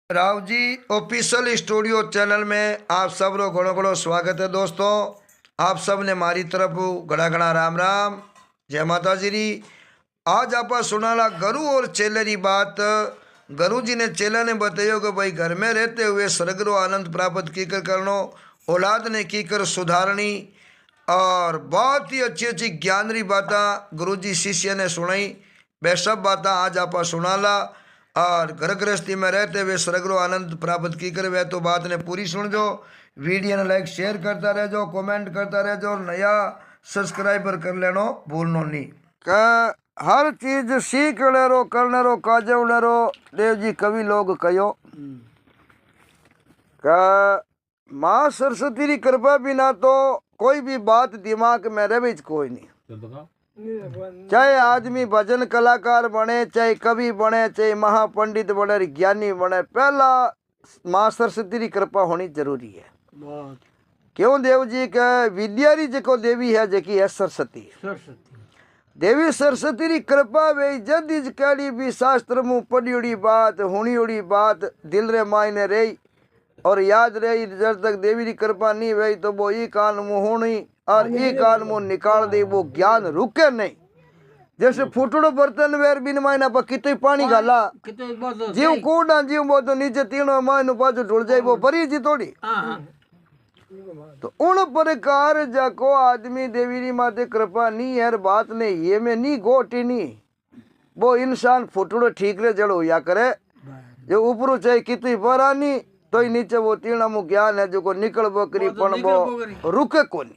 Rao ji official studio channel में आप सब रो घणो घणो स्वागत है दोस्तों। आप सब ने मारी तरफ घड़ा घड़ा राम राम, जय माता जी री। आज आप सुनाला गुरु और चेले री बात। गुरु जी ने चेला ने बतायो कि भाई घर में रहते हुए स्वर्ग रो आनंद प्राप्त कीकर करनो, औलाद ने कीकर सुधारनी, और बहुत ही अच्छी अच्छी ज्ञान री बातें गुरु जी शिष्य ने सुनाई। वे सब बातें आज आप सुनाला और घर गृहस्थी में रहते हुए स्वर्ग रो आनंद प्राप्त की कर वे तो बात ने पूरी सुन जो। वीडियो ने लाइक शेयर करता रह जो, कमेंट करता रह जो, और नया सब्सक्राइबर कर लेनो भूलनो नहीं। का हर चीज सीख ले रो करने रो काजे ले रो देव जी कवि लोग कहो का माँ सरस्वती की कृपा बिना तो कोई भी बात दिमाग में रहे कोई नहीं। चाहे आदमी भजन कलाकार बने, चाहे कवि बने, चाहे महापंडित बने, ज्ञानी बने, पहला माँ सरस्वती की कृपा होनी जरूरी है। क्यों देव जी के विद्या री जो देवी है जकी है सरस्वती। देवी सरस्वती री कृपा वे जद कड़ी भी शास्त्र मुँह पढ़ी बात हुणी बात दिल रे मायने रही और याद रही। जब तक देवी की कृपा नहीं हुई तो वो ई कान मुँह होनी और ई कान मुँह निकाल दे, वो ज्ञान रुके नहीं। जैसे फुटड़ो बर्तन वेर बिन मायना पर कितने पानी गाला जीव कूड़ा जीव वो तो नीचे तीनों मायनो पाछो ढुल जाए, वो भरी जी थोड़ी। तो उन प्रकार जाको आदमी देवी री माते कृपा नहीं है बात ने ये में नहीं गोटी नहीं, वो इंसान फुटड़ो ठीक रे जड़ होया करे। जो ऊपरों चाहे कितनी बरानी तो ही नीचे वो तीना मु ज्ञान है जो को निकल बकरी पण वो रुके कौन।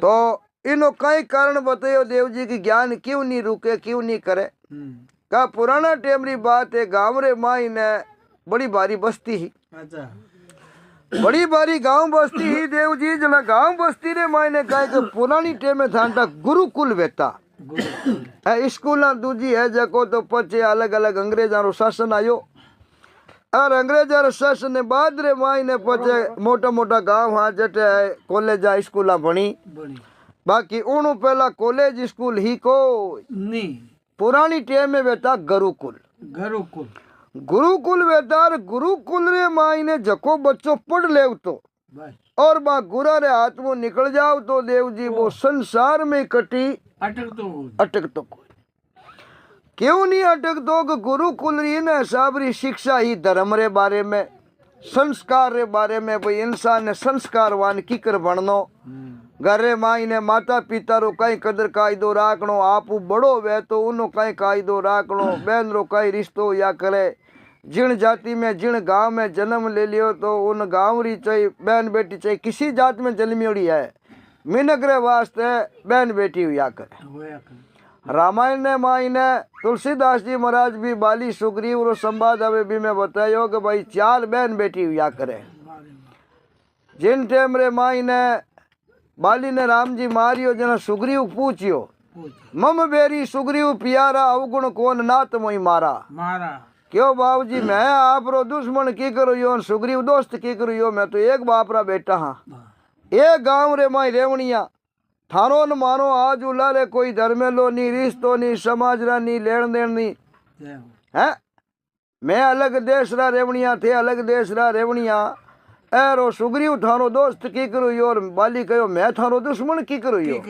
तो इनो कई कारण बतायो देव जी की ज्ञान क्यों नहीं रुके क्यों नहीं करे। का पुराना टेम री बात है, गांव रे माई ने बड़ी भारी बस्ती ही, बड़ी भारी गांव बस्ती ही देव जी। जना गांव बस्ती रे माई ने कहा कि पुरानी टेम में था गुरुकुल वेता स्कूल दूजी है जको तो पचे अलग अलग अंग्रेजा रो शासन आयो और अंग्रेजा रो शासन ने बाद रे माई ने पचे मोटा मोटा गांव हाँ जटे कॉलेज स्कूल बनी। बाकी उन पहला कॉलेज स्कूल ही को नहीं, पुरानी टेम में बेटा गुरुकुल गुरुकुल बेटा। गुरुकुल रे माई ने जको बच्चों पढ़ ले तो और बा गुरा रे हाथ में निकल जाओ तो देव जी वो संसार में कटी अटक तो कोई क्यों नहीं अटक दो। गुरुकुल री ने हिसाब री शिक्षा ही धर्म रे बारे में, संस्कार रे बारे में, भाई इंसान ने संस्कारवान की कर बननो। घरे माई ने माता पिता रो कई कदर कायदो राखनो, आप बड़ो वे तो उनो कई कायदो राखनो, बहन रो कई रिश्तो या करे। जिन जाति में जिन गांव में जन्म ले लियो तो उन गांव री चाहे बहन बेटी चाहे किसी जात में जन्मियोड़ी है मिनक रे वास्ते बहन बेटी हुआ करे। रामायण ने माई ने तुलसीदास जी महाराज भी बाली सुग्रीव रो संवाद अवे भी में बतायो कि भाई 4 बहन बेटी हुआ करे। जिन टेम रे माई ने बाली ने राम जी मारियो जना सुग्रीव पूछियो मम बेरी सुग्रीव प्यारा अवगुण कौन नात मोई मारा। क्यों बाबू जी मैं आप रो दुश्मन की करो यो सुग्रीव दोस्त की करो यो, मैं तो एक बाप रा बेटा हाँ। एक गांव रे माई रेवणिया थारो न मानो आज उला रे कोई धर्मेलो नी रिश्तो नी समाज रा नी लेन देन नी है। मैं अलग देश रा रेवणिया थे अलग देश रा रेवणिया एरो सुग्रीव थारो दोस्त की करो यो और बाली कहो मैं थारो दुश्मन की करो यो।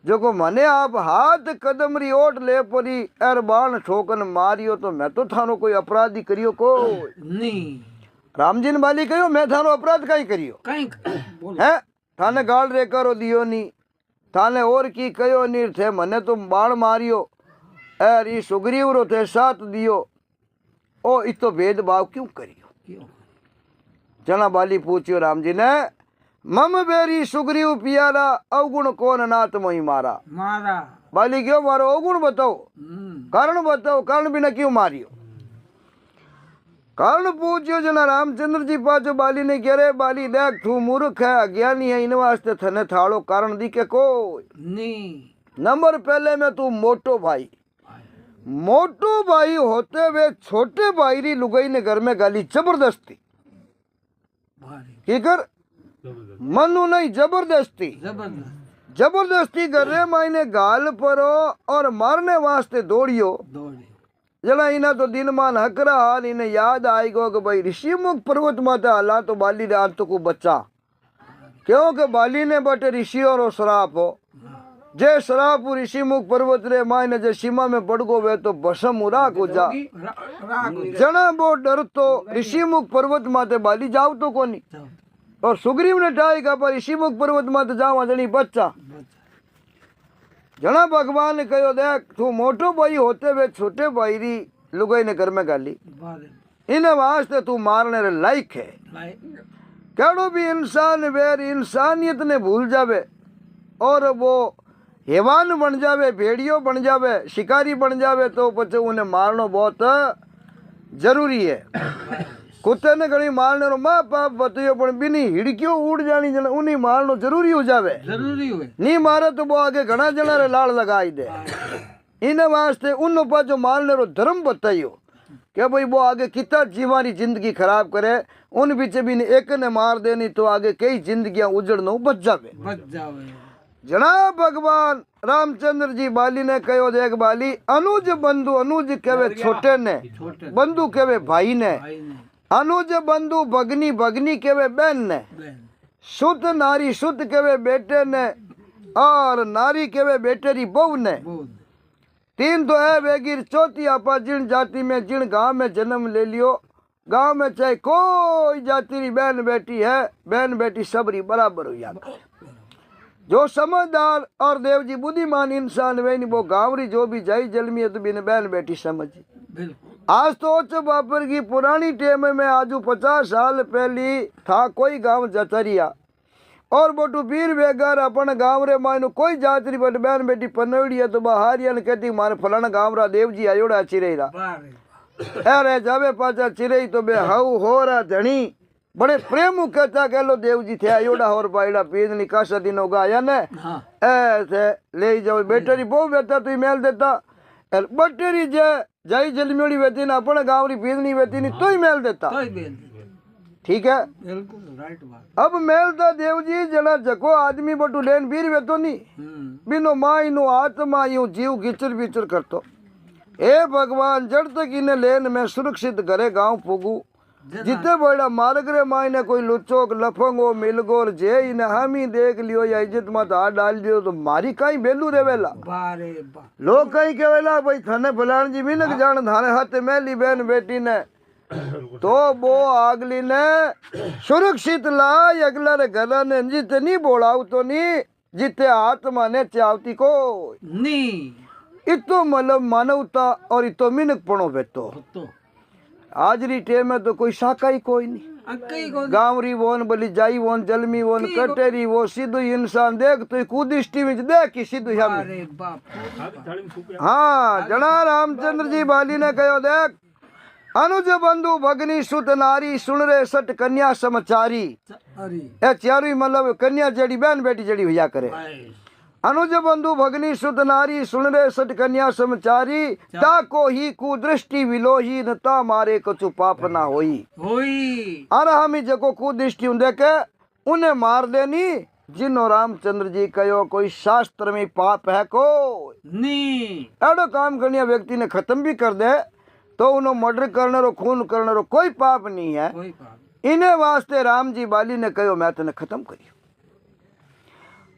जो को मने आप हाथ कदम री ओट ले परी एर बाण ठोकन मारियो तो मैं तो थारो कोई अपराधी करियो को नहीं। राम जी ने बाली कहो मैं थारो अपराध कहीं करियो है, थाने गाल रे करो दियो नी, थाने और की कयो नी थे मने तो बाण मारियो एर ई सुग्रीव रो थे साथ दियो ओ इतो भेदभाव क्यों करियो। जना बाली पूछियो राम जी ने मम बेरी सुग्रीव पियारा अवगुण कौन नाथ मोही मारा। बाली क्यों मारो अवगुण बताओ, कारण बताओ, कारण बिना क्यों मारियो। कारण पूछियो जना रामचंद्र जी पाछो बाली ने कह रहे बाली देख तू मूर्ख है अज्ञानी है इन वास्ते थने थाड़ो कारण दिखे कोई नहीं। नंबर पहले में तू मोटो भाई होते हुए छोटे भाई री लुगाई ने घर में गाली जबरदस्ती की कर मनु नहीं जबरदस्ती कर रहे मायने गाल परो और मारने वास्ते दौड़ियो। जला इना तो दिन मान हकरा हाल इन्हें याद आएगा कि भाई ऋषि मुख पर्वत माता हला तो बाली रे आज तो को बच्चा क्योंकि बाली ने बटे ऋषि और श्राप हो जे श्राप ऋषि मुख पर्वत रे मायने जे सीमा में पड़ गो वे तो भस्म उरा को जा जना वो डर तो ऋषि मुख पर्वत माते बाली जाओ तो कोनी और सुग्रीव ने टाई का पर ऋषि मुख पर्वत माते जावा जनी बच्चा जना भगवान ने कहो देख तू मोटो भाई होते हुए छोटे भाई री लुगाई ने घर में गाली इन्हें वास्ते तू मारने रे लायक है केड़ो भी इंसान वेर इंसानियत ने भूल जावे और वो हैवान बन जावे भेड़ियो बन जावे शिकारी बन जावे तो पछे उन्हें मारना बहुत जरूरी है कुत्ते ने घणी मारने रो माँ बाप बतायो पण बिनी हिड़कियो उड़ जानी जने उन्हीं मारनो जरूरी हो जावे जरूरी हुए नी मारे तो वो आगे घना जना रे लाड़ लगाई दे इने वास्ते उन पाछो मारने रो धर्म बतायो के भाई वो आगे कितना जीवानी जिंदगी खराब करे उन बीचे भी एक ने मार देनी तो आगे कई जिंदगियां उजड़नो बच जावे जना भगवान रामचंद्र जी बाली ने कहो देख बाली अनुज बंधु अनुज केवे छोटे ने बंधु केवे भाई ने अनुज बंधु भगनी भगनी केवे बहन ने सुत नारी सुत केवे बेटे ने और नारी केवे बेटे री बहू ने तीन तो है बेगिर चौथी आपा जिन जाति में जिन गांव में जन्म ले लियो गांव में चाहे कोई जाति री बहन बेटी है बहन बेटी सबरी बराबर हो जाता जो समझदार और देव जी बुद्धिमान इंसान वे नहीं वो गांवरी जो भी जाई जलमी है तो बिन बहन बेटी समझी आज तो उच्च बापर की पुरानी टेम में आजू 50 साल पहली था कोई गांव जचरिया और बोटू वीर बेगार अपन गांव रे मायनो कोई जातरी बट बहन बेटी पनौड़ी है तो बहारिया ने कहती मारे फलाना गांव रा देव जी आयोड़ा चिरेरा अरे जावे पाचा चिरई तो बे हाउ हो रा धनी बड़े प्रेम कहता कह लो देव जी थे आयोड़ा और पाइड़ा पीद निकासा दिन होगा या ने ऐसे ले जाओ बेटरी बहु बेटा तू मेल देता बटेरी जे जाई जलमियोड़ी वेती ना अपने गांव री पीदनी वेती नहीं तो ही मेल देता ठीक है अब मेल तो देव जी जना जको आदमी बटू लेन बीर वेतो नहीं बिनो माई नो आत्मा यूं जीव गिचर बिचर करतो ए भगवान जड़ तक इन्हें लेन में सुरक्षित घरे गांव पुगू जिते बड़ा मार्ग रे मायने कोई लुचोक लफंगो मिलगोर जे इन्हें हम ही देख लियो या इज्जत मत हाथ डाल दियो तो मारी कहीं बेलू रेवेला लोग कहीं कहेला भाई थाने फलान जी मिलक जान थाने हाथ मेली बहन बेटी ने तो वो आगली ने सुरक्षित ला अगला रे गला ने जिते नहीं बोलाऊ तो नहीं जिते आत्मा ने चावती को नहीं इतो मतलब मानवता और इतो मिनक पणो बेतो आज री टेम में तो कोई शाका ही कोई नहीं गांवरी वोन बली जाई वोन जलमी वोन कटेरी वो सीधु इंसान देख तो कुदिष्टि में देख की सीधु हम हाँ जना रामचंद्र जी बाली ने कहो देख अनुज बंधु भगनी सुत नारी सुन रे सट कन्या समाचारी ए चारू मतलब कन्या जड़ी बहन बेटी जड़ी हुआ करे अनुज बंधु भगनी सुत नारी सुन रे सट कन्या समाचारी ताको ही कुदृष्टि विलोही न ता मारे कछु पाप ना होई अरे हम जको कुदृष्टि देखे उन्हें मार देनी जिनो रामचंद्र जी कहो कोई शास्त्र में पाप है को नहीं एडो काम करने व्यक्ति ने खत्म भी कर दे तो उन्होंने मर्डर करने रो खून करने रो कोई पाप नहीं है इन्हें वास्ते राम जी बाली ने कहो मैं तेने खत्म करियो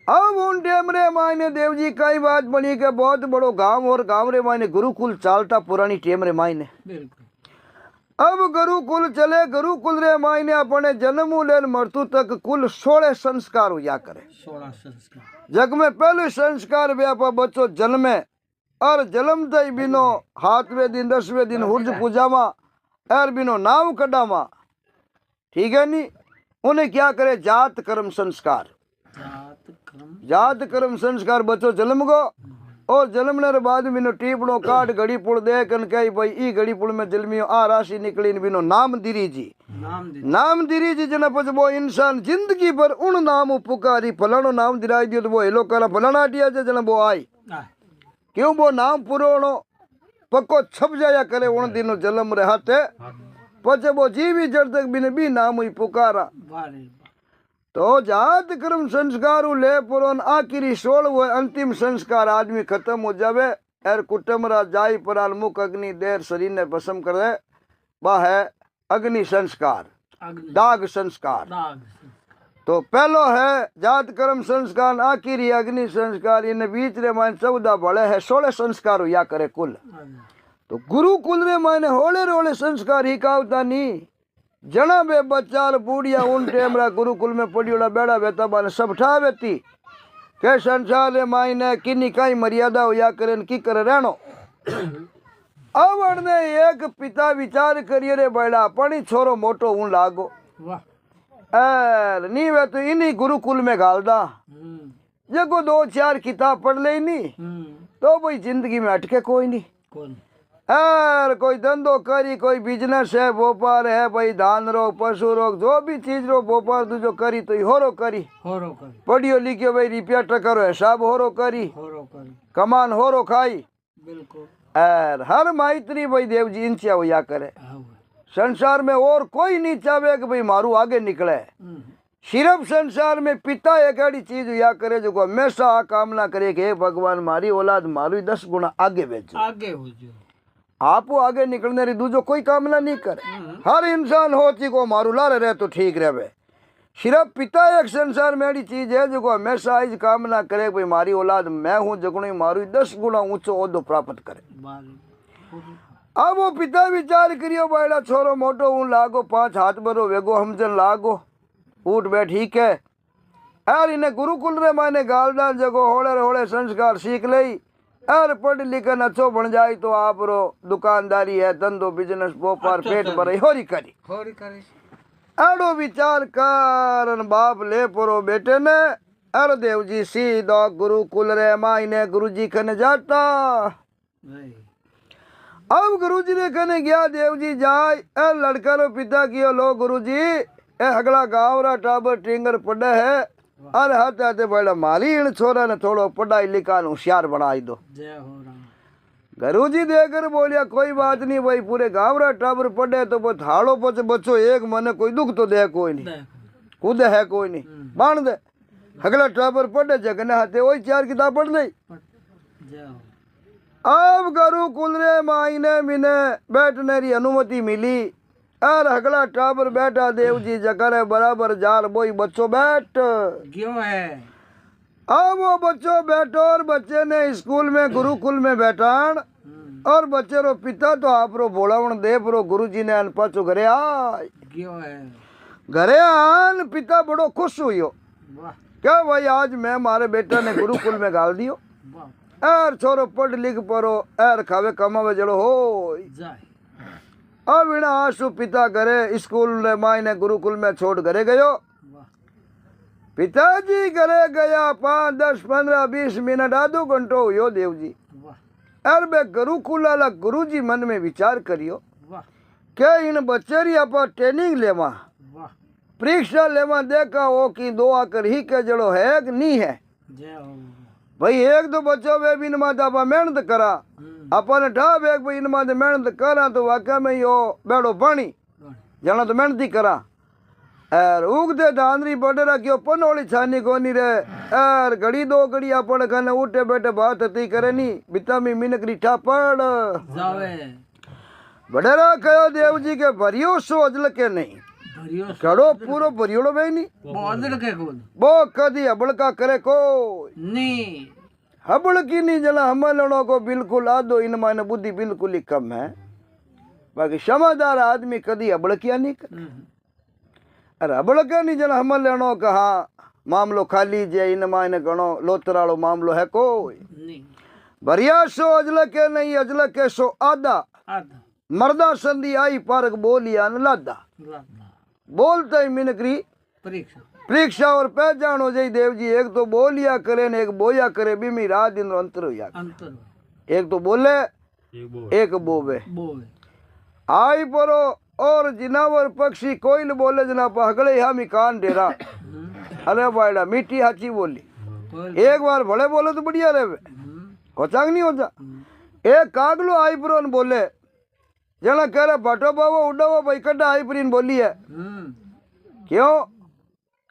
अब उन टेमरे मायने देव जी कई बात बनी के बहुत बड़ो गांव और गांव रे मायने गुरुकुल चालता पुरानी टेमरे मायने अब गुरुकुल चले गुरुकुल रे मायने अपने जन्मू लेन मृत्यु तक कुल 16 संस्कार हुआ करे 16 संस्कार जग में पहले संस्कार व्यापा बच्चों जन्मे और जन्म दई बिनो 7वें दिन 10वें दिन हुर्ज पूजामा और बिनो नाव कडामा ठीक है नी उन्हें क्या करे जात कर्म संस्कार जात कर्म संस्कार बच्चों जन्म गो और जन्मने बाद बिनो टीपड़ो काट घड़ी पुड़ दे कन कही भाई ई घड़ी पुड़ में जन्मियो आ राशि निकली बिनो नाम दिरी जी जना पछ वो इंसान जिंदगी भर उन नाम पुकारी फलानो नाम दिलाई दियो तो वो हेलो करा फलाना हटिया जना वो आई क्यों वो नाम पुरोनो पक्को छप जाया करे उन दिनों जन्म रहते पचे वो जीवी जड़ तक बिने भी नाम ही पुकारा तो जात कर्म संस्कार ले पुरोन आखिरी 16 अंतिम संस्कार आदमी खत्म हो जावे एर कुटुम्बरा जाई पराल मुख अग्नि देर शरीर ने भस्म करे, वह है अग्नि संस्कार, दाग संस्कार। तो पहलो है जात कर्म संस्कार, आखिरी अग्नि संस्कार। इन बीच रे माने 14 भले है 16 संस्कार या करे कुल। तो गुरुकुल रे माने होले रोले संस्कार ही कावता नी। जना बे बच्चार बूढ़िया उन टेमरा गुरुकुल में पड़ियोला बेड़ा बेता बाने सब ठावेती के संसार रे मायने किनी काई मर्यादा हो या करे की करे रहनो। अब अड़ने एक पिता विचार करिए रे बेड़ा पणी छोरो मोटो ऊं लागो, नी वे तो इन्हीं गुरुकुल में गाल दा। जगो 2-4 किताब पढ़ ले नी तो भाई जिंदगी में अटके कोई नहीं। कोई धंधो करी, कोई बिजनेस है, व्यापार है, भाई धान रो पशु रो जो भी चीज रो व्यापार दूजो करी तो होरो करी, पढ़ियो लिखियो भाई रुपया टका रो हिसाब होरो करी, कमान होरो खाई। बिल्कुल हर माइत्री भाई देव जी इंचा हो या करे। संसार में और कोई नहीं चाहे कि भाई मारू आगे निकले। सिर्फ संसार में पिता एक ऐसी चीज या करे जो हमेशा कामना करे कि हे भगवान मारी औलाद मारू 10 गुना आगे भेजो, आगे हो जो। आप आगे निकलने री दूजो कोई कामना नहीं करे। हर इंसान हो ची को मारू लारे रहे तो ठीक रहे। सिर्फ पिता एक संसार में ऐसी चीज है जो हमेशा इस कामना करे भाई मारी औलाद मैं हूँ जगणु मारू 10 गुना ऊंचो ओहदो प्राप्त करे। अब वो पिता विचार करियो बायड़ा छोरो मोटो ऊं लागो 5 हाथ भरो वेगो हमजन लागो उठ बैठ ठीक है। यार इन्हें गुरुकुल रे माने गालदान जगो होले होले संस्कार सीख लई और पढ़ लिखन अच्छो बन जाए तो आप रो दुकानदारी है, धंधो बिजनेस व्यापार पेट भरे होरी करी। एड़ो विचार कर बाप ले परो बेटे ने अरे देव जी सीधा गुरुकुल रे मायने गुरुजी कने जाता। अब गुरुजी ने कने गया, देव जी जाए ए लड़का रो पिता कियो लो गुरुजी ए अगला गाँव रा टाबर टिंगर पड़े है अरे हाथे हाथे बड़ा मारी इन छोरा ने थोड़ो पढ़ाई लिखा होशियार बनाई दो। गुरुजी देकर बोलिया कोई बात नहीं भाई पूरे गाँव रा टाबर पढ़े तो वो थाड़ो पच बच्चो एक मने कोई दुख तो दे कोई नहीं, खुद है कोई नहीं बांध दे। अगला टाबर पढ़े जगने हाथे वही 4 किताब पढ़ ली। अब गुरुकुल रे मायने मिने बैठने की अनुमति मिली और अगला टाबर बैठा देव जी जगह बराबर जार बोई बच्चों बैठ क्यों है। अब वो बच्चों बैठो और बच्चे ने स्कूल में गुरुकुल में बैठान और बच्चे रो पिता तो आप रो बोलावन दे रो गुरुजी ने अनपाचो घरे आय क्यों है। घरे आन पिता बड़ो खुश हुई क्या भाई आज मैं मारे बेटा ने गुरुकुल में गाल दियो एर छोरो पढ़ लिख परो एर खावे कमावे जड़ो हो जाए। अब इना आंसू पिता घरे स्कूल मायने गुरुकुल में छोड़ घरे गयो। पिताजी घरे गया 5, 10, 15, 20 मिनट आधो घंटो हुयो देव जी। एर बे गुरुकुल वाला गुरुजी मन में विचार करियो क्या इन बच्चे री आप ट्रेनिंग लेवा परीक्षा लेवा देखा हो कि 2 आकर ही के जड़ो है कि नहीं है। भाई 1-2 बच्चों वे भी इनमाद आप मेहनत करा अपन ठाब एक भाई इनमाद मेहनत करा तो वाकई में यो बेड़ो पानी जाना तो मेहनत ही करा। एर उगते धानरी बडरा क्यों पनोली छानी कोनी रे एर घड़ी 2 घड़ी अपन खाने उठे बैठे बात हती करे नी बितामी मिनकरी ठापड़ जावे। बडरा कहो देव जी के भरियो सो अजल के नहीं कड़ो पूरो भरियोड़ो भाई नहीं वो कदी हबड़का करे को नहीं हबड़ की नहीं जना हमलों को बिल्कुल आदो इन माने बुद्धि बिल्कुल ही कम है। बाकी समझदार आदमी कदी हबड़किया नहीं करे। अरे हबड़का नहीं जना हमलों कहा मामलो खाली जे इन माने गणो लोतरालो मामलो है कोई भरिया सो अजल के नहीं अजल के सो आदा मर्दा संधि आई पारक बोलिया न लादा बोलते ही मिनकरी परीक्षा और पहचान हो जाए देव जी। एक तो बोलिया करे ने एक बोया करे बीमी रात दिन अंतर हो जाए। एक तो बोले एक बोवे आई परो और जिनावर पक्षी कोयल बोले जना पगड़े हम कान डेरा अरे बायड़ा मीठी हाची बोली एक बार भले बोले तो बढ़िया रहे कोचांग नहीं होता। एक कागलो आई परो बोले जना कह रहे बटो बाबो उड़ावो भाई कड्डा आई परीन बोली है क्यों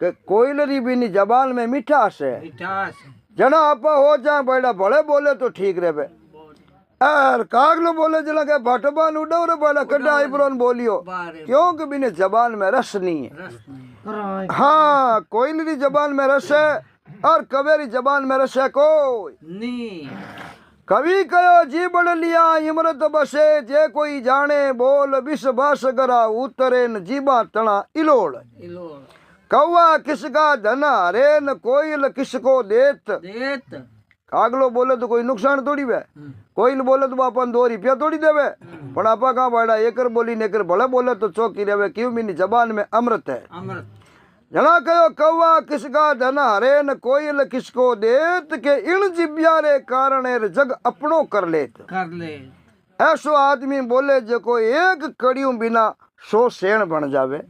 कि कोयलरी भी नहीं जबान में मिठास है जना आपा हो जाए बड़ा भले बोले तो ठीक रहे। और कागलो बोले जला के भटबान उड़ो रे बाला कड्डा आईब्रोन बोलियो क्योंकि बिने जबान में रस नहीं है। हाँ कोयल री जबान में रस है और कवेरी जबान में रस है कोई नहीं। कवि कयो जी बड़ लिया इमरत बसे जे कोई जाने बोल विष बास गरा उतरे न जीबा तना इलोड़ कौवा किसका धना हरे न कोयल किसको देत कागलो बोले तो कोई नुकसान थोड़ी वे कोयल बोले तो अपन 2 रुपया थोड़ी देवे पण आपा कहाँ बैठा एकर बोली नेकर भले बोले तो चौकी रेवे क्यों मेरी जबान में अमृत है। जना कहो कौवा किसका धन हरे न कोयल किसको देत के इन जिब्यारे कारण जग अपनो कर ले ऐसो आदमी बोले जो को एक कड़ियों बिना 100 सेण बन जावे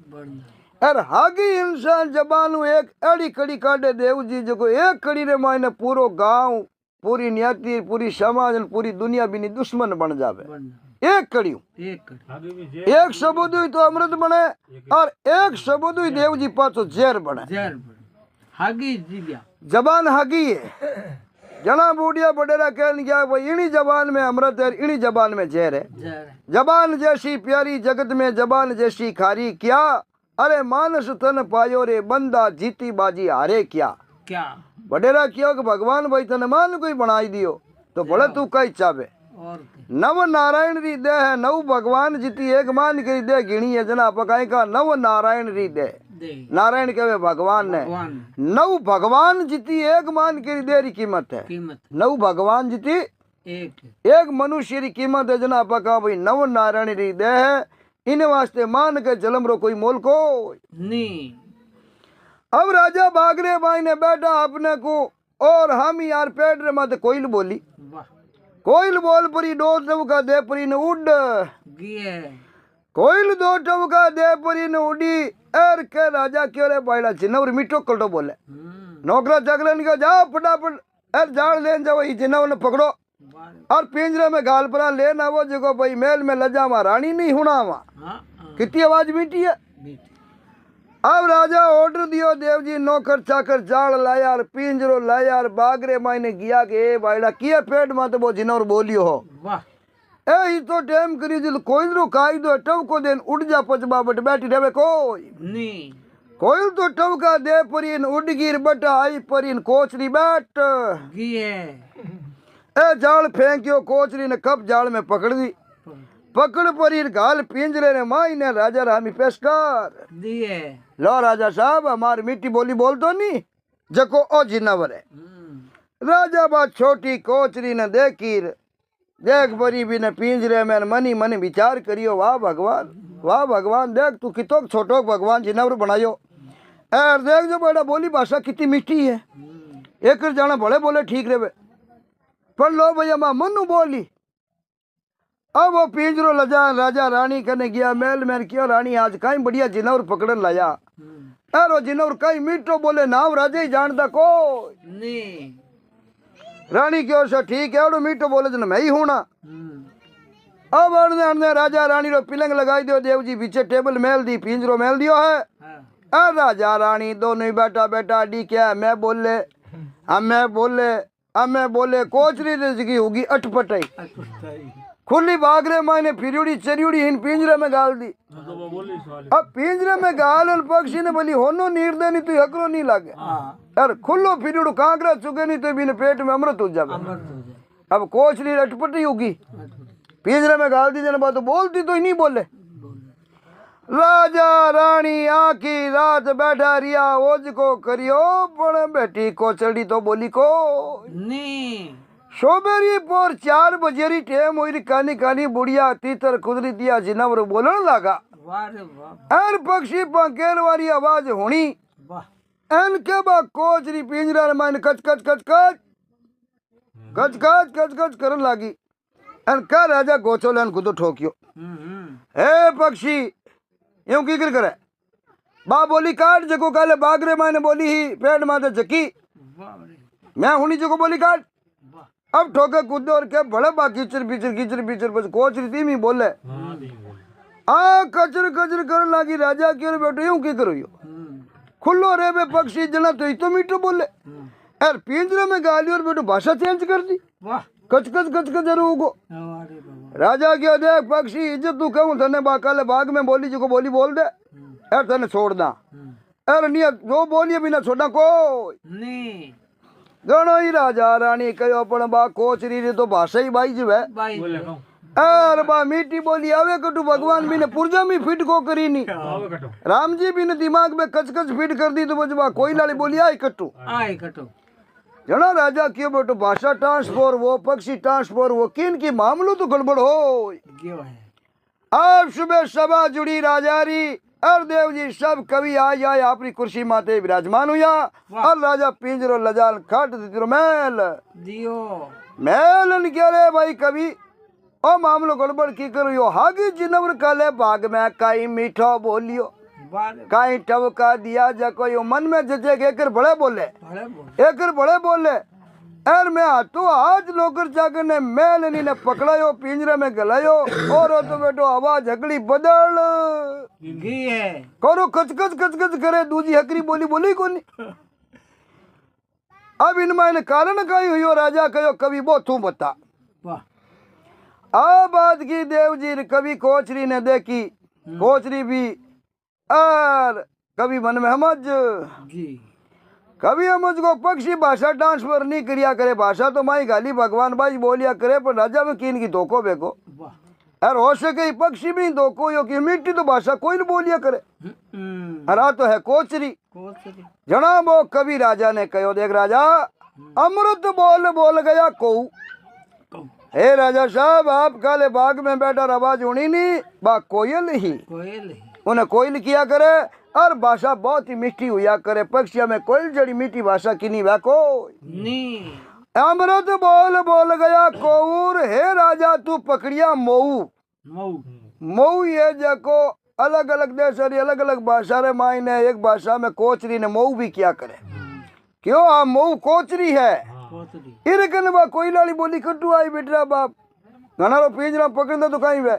और हागी इंसान जबानू एक एड़ी कड़ी काटे देव जी जो को एक कड़ी रे मायने पूरो गांव पूरी न्याती पूरी समाज पूरी दुनिया बिनी दुश्मन बन जावे। एक कड़ियों एक सबूत हुई तो अमृत बने और एक सबूत हुई देव जी पाछो जहर बने। हागी जबान हागी है जना बूढ़िया बडेरा कहने गया भाई इनी जबान में अमृत है इनी जबान में जहर है। जबान जैसी प्यारी जगत में जबान जैसी खारी क्या अरे मानस तन पायो रे बंदा जीती बाजी हारे क्या बडेरा किया कि भगवान भाई तने मान कोई बनाई दियो तो भले तू कई चावे नव नारायण री दे है नव भगवान जीती एक मान करी दे गिणी है जना पकाई का नव नारायण री दे नारायण कहे भगवान ने नव भगवान जीती एक मान करी दे री कीमत है नव भगवान जीती एक मनुष्य री कीमत है जना पका भाई नव नारायण री दे है इन वास्ते मान के जलम रो कोई मोल को नहीं। अब राजा बागरे भाई ने बैठा अपने को और हम यार पेट रे मत कोयल बोली कोयल बोल परी 2 टवका दे परी न उड़ कोयल 2 टवका दे परी न उड़ी एर के राजा क्यों रे बाइला जिनवर मिठो कल्टो बोले नौकरा जगलन का जाओ फटाफट एर जाल लेन जाओ ये जिनवर ने पकड़ो और पिंजरे में गाल परा लेना वो जगह भाई मेल में लजावा रानी नहीं हुना वहाँ कितनी आवाज मीठी है। अब राजा ऑर्डर दियो देव जी नौकर चाकर जाल लाया और पिंजरो लाया और बागरे मायने गया के बाइला किए पेट में तो वो जिनोर बोलियो हो ए तो टाइम करी जिल कोयल रो काई दो टव को देन उड़ जा पचबा बट बैठी रहे कोई नहीं कोयल तो टव का दे परीन उड़ गिर बटा आई परीन कोचरी बैठ ए जाल फेंकियो कोचरी ने कब जाल में पकड़ दी पकड़ परीर गाल पिंजरे ने माई ने राजा रामी पेशकार दिए लो राजा साहब हमारी मिट्टी बोली बोल तो नहीं जको ओ जिनावर है। राजा बात छोटी कोचरी ने देखी देख बरी भी ने पिंजरे में मनी मनी विचार करियो वाह भगवान देख तू कितो छोटो भगवान जिनावर बनायो और देख जो बड़ा बोली भाषा कितनी मिठी है एक जाना भले बोले ठीक रहे पर लो भैया मां मनु बोली। अब वो पिंजरो लजा राजा रानी कने गया मेल में क्यों रानी आज कहीं बढ़िया जिनवर पकड़ लाया और वो जिनवर कहीं मीठो बोले नाम राजा ही जानता को नहीं रानी क्यों से ठीक है और मीठो बोले जन मैं ही हूं ना। अब अड़ने राजा रानी रो पिलंग लगाई दियो देव जी पीछे टेबल मेल दी पिंजरो मेल दियो है और राजा रानी दोनों ही बैठा बैठा डी क्या मैं बोले हमें बोले कोचरी की होगी अटपटाई खुली बागरे मायने फिरुड़ी चरियुड़ी इन पिंजरे में गाल दी अब पिंजरे में गाल पक्षी ने बोली होनो नीर दे नहीं तो हकरो नहीं लागे यार खुलो फिरुड़ू कांकरा चुके नहीं तो बिन पेट में अमृत हो जावे। अब कोचरी अटपटी होगी पिंजरे में गाल दी जन बात तो बोलती तो ही नहीं बोले। राजा रानी आखी रात बैठा रिया ओज को करियो पण बेटी कोचड़ी तो बोली को नहीं शोबेरी पोर 4 बजेरी टेम हुई कानी कानी बुढ़िया तीतर खुदरी दिया जिनवर बोलन लगा एर पक्षी पंकेर वाली आवाज होनी एन के बा कोचरी पिंजरा मान कच कच कच कच कच कच कच कच करन लागी एन का राजा गोचोलन खुद ठोकियो ए पक्षी यूं की कर करे बा बोली काट जको काले बागरे माने बोली ही पेड़ माते जकी मैं हुनी जको बोली काट अब ठोके कूदे और के बड़े बा कीचर बस कोचरी धीमी बोले आ कचर कचर करने लगी राजा क्यों बैठो यूं की करो यो खुलो रे बे पक्षी जना तो मीठो बोले यार पिंजरे में गाली और बैठो भाषा चेंज कर दी कचकच कचकच जरूर उगो। राजा क्यों देख पक्षी इज्जत तू कहूं थने बाकाले बाग में बोली जी को बोली बोल दे यार थने छोड़ दा अरे नहीं जो बोलिए बिना छोड़ा कोई नहीं दोनों ही राजा रानी कहो पण बा कोचरी रे तो भाषा ही बाई जवे अरे बा मीठी बोली आवे कटू भगवान भी ने पुर्जा में फिट को करी नी राम जी भी ने दिमाग में कचकच फिट कर दी तो बजबा कोई लाली बोली आई कटू जना राजा क्यों बेटो भाषा ट्रांसफर वो पक्षी ट्रांसफर वो किन की मामलो तो गड़बड़ हो अब सुबह सभा जुड़ी राजारी और देव जी सब कवि आ जाए अपनी कुर्सी माते विराजमान हुआ और राजा पिंजरो लजाल खाट दियो मैल दियो मैलन कह रहे भाई कवि ओ मामलो गड़बड़ की करो यो हागी जिनवर काले बाग में काई मीठो बोलियो काई टवका दिया जको यो मन में जजे एकर बड़े बोले एकर बड़े बोले एर मैं हाथों हाथ नौकर चाकर ने मैल नी ने पकड़ायो पिंजरे में गलायो और तो बेटो आवाज हकड़ी बदल गई है करो कचकच कचकच करे दूजी हकरी बोली बोली कोनी अब इनमें ने कारण कही हुई राजा कहो कवि बो तू बता आ बात की देव जी कवि कोचरी ने देखी कोचरी भी और कवि मन में समझ कवि समझ को पक्षी भाषा ट्रांसफर नहीं करिया करे भाषा तो माई गाली भगवान भाई बोलिया करे पर राजा में किन की धोखो बेको और हो सके पक्षी भी धोखो यो की मिट्टी तो भाषा कोई नहीं बोलिया करे हरा तो है कोचरी जना वो कवि राजा ने कहो देख राजा अमृत बोल बोल गया को हे राजा साहब आप काले बाग में बैठा आवाज होनी नहीं बा कोयल ही उन्हें कोयल किया करे और भाषा बहुत ही मीठी हुआ करे पक्षियों में कोयल जड़ी मीठी भाषा की नहीं को अमृत बोल बोल गया कोऊर हे राजा तू पकड़िया मऊ मऊ ये जको अलग अलग देश अलग अलग भाषा रे मायने एक भाषा में कोचरी ने मऊ भी किया करे क्यों आ मऊ कोचरी है इरकन बा कोई लाली बोली कटू आई बेटा बाप घना पिंजरा पकड़ तो कहीं वे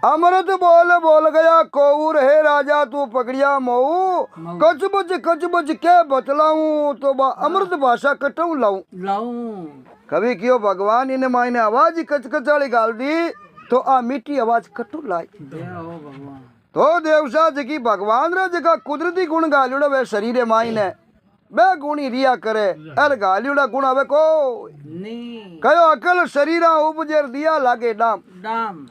अमृत बोल बोल गया कोऊर हे राजा तू पकड़िया मऊ कच बच के बतलाऊं तो बा अमृत भाषा कटू लाऊं कभी क्यों भगवान इन्हें मायने आवाज ही कचकचाली गाल दी तो आ मीठी आवाज कटू लाई तो देवसा जी भगवान रा जगह कुदरती गुण गालियोड़ा वे शरीर मायने बे गुणी रिया करे अर गालियोड़ा गुण आवे को कहो अकल शरीरा उपजेर दिया लागे डाम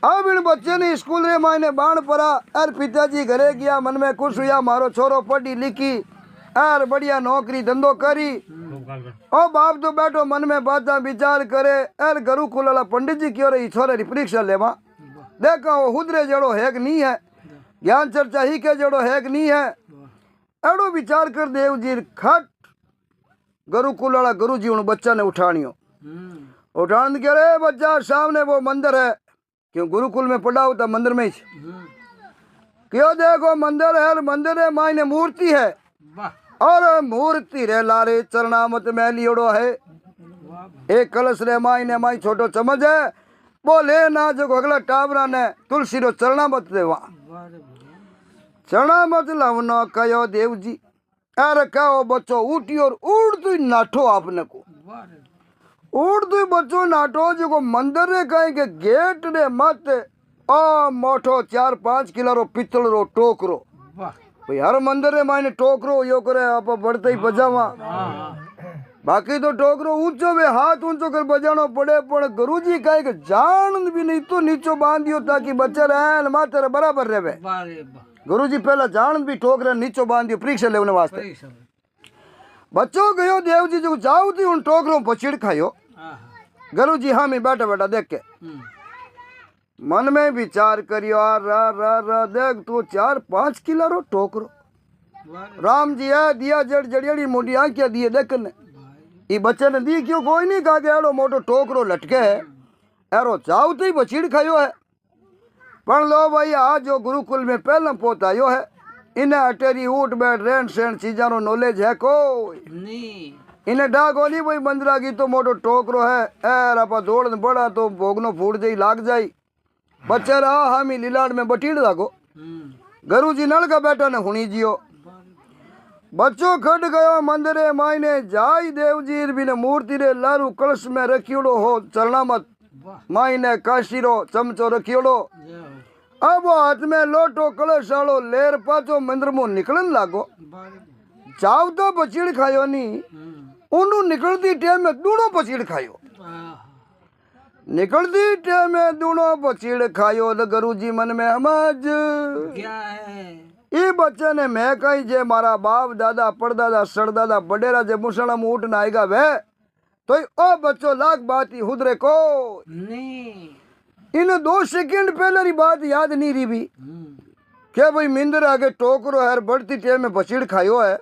अब इन बच्चे ने स्कूल रे मायने बाण पड़ा अर पिताजी घरे गया मन में खुश हुआ मारो छोरो पढ़ी लिखी अर बढ़िया नौकरी धंधो करी ओ बाप तो बैठो मन में बात विचार करे अर गुरुकुल वाला पंडित जी क्यों रही छोरे की परीक्षा लेवा देखा वो हुदरे जड़ो है कि नहीं है ज्ञान चर्चा ही के जड़ो है कि नहीं है एड़ो विचार कर देव जी खट गुरुकुल वाला गुरु जी उन बच्चा ने उठानियो उठान के रे बच्चा सामने वो मंदिर है क्यों गुरुकुल में पढ़ा होता मंदिर में ही क्यों देखो मंदिर है मंदिर है मायने मूर्ति है और मूर्ति रे लारे चरणामत में लियोड़ो है एक कलश रे मायने माई छोटो चमच है बोले ना जो अगला टावरा ने तुलसी रो चरणामत देवा चरणामत लावनो कयो देव जी अरे कहो बच्चो उठी और उड़तु नाठो आपने को उड़तु बच्चो नाठो जो मंदिर रे कहीं के गेट रे मत आ मोठो 4-5 किलो रो पित्तल रो टोकरो भाई हर मंदिर रे मायने टोकरो यो करे आप बढ़ते ही बजावा बाकी तो टोकरो ऊंचो वे हाथ ऊंचो कर बजानो पड़े पर गुरुजी कहे के जान भी नहीं तो नीचो बांधियो ताकि बच्चे रहे माते बराबर रहे गुरुजी पहला जान भी ठोकरे नीचो बांधियो परीक्षा लेने वास्ते बच्चों गयो देव जी जो जाओ थी उन टोकरों पर चिड़ खायो गुरुजी हाँ में बैठा बैठा देख के मन में विचार करियो रा देख तू 4-5 किलो रो टोकरो राम जी है दिया जड़ जड़ियड़ी मोटी आंखिया दिए देखने ये बच्चे ने दी क्यों कोई नहीं कहा एड़ो मोटो टोकरो लटके है एरो चाव तो ही बचीड़ खायो है पर लो भाई आज जो गुरुकुल में पहला पोतायो है इन्हें अटेरी उठ बैठ रहन सहन चीजा नो नॉलेज है कोई इन्हें डाको नहीं भाई बंदरा की तो मोटो टोकरो है एर आप दौड़ बड़ा तो भोगनो फूट जाई लाग जाई बच्चे रहा हामी लीलाड़ में बटीड़ लागो गुरु जी नल का बेटा ने हुनी जियो बच्चों खट गयो मंदिरे मायने जाय देवजी बिन मूर्ति रे लारू कलश में रखियोड़ो हो चलना मत वाह मायने काशीरो चमचो रखियोड़ो जय हो अब वो हाथ में लोटो कलश आलो लेर पाचो मंदिर मो निकलन लागो बारे चाव तो पचीड़ खायो नी उनु निकलती टाइम में दूनो पचीड़ खायो निकलती टाइम में दूनो पचीड़ खायो तो गुरुजी मन में समझ क्या है ये बच्चे ने मैं कही जे मारा बाप दादा परदादा सरदादा बडेरा जे मुसला में उठ ना आएगा वे तो ओ बच्चों लाख बात ही हुदरे को नहीं इन 2 सेकंड पहले री बात याद नहीं रही भी क्या भाई मिंदर आगे टोकरो है बढ़ती टाइम में बचीड़ खायो है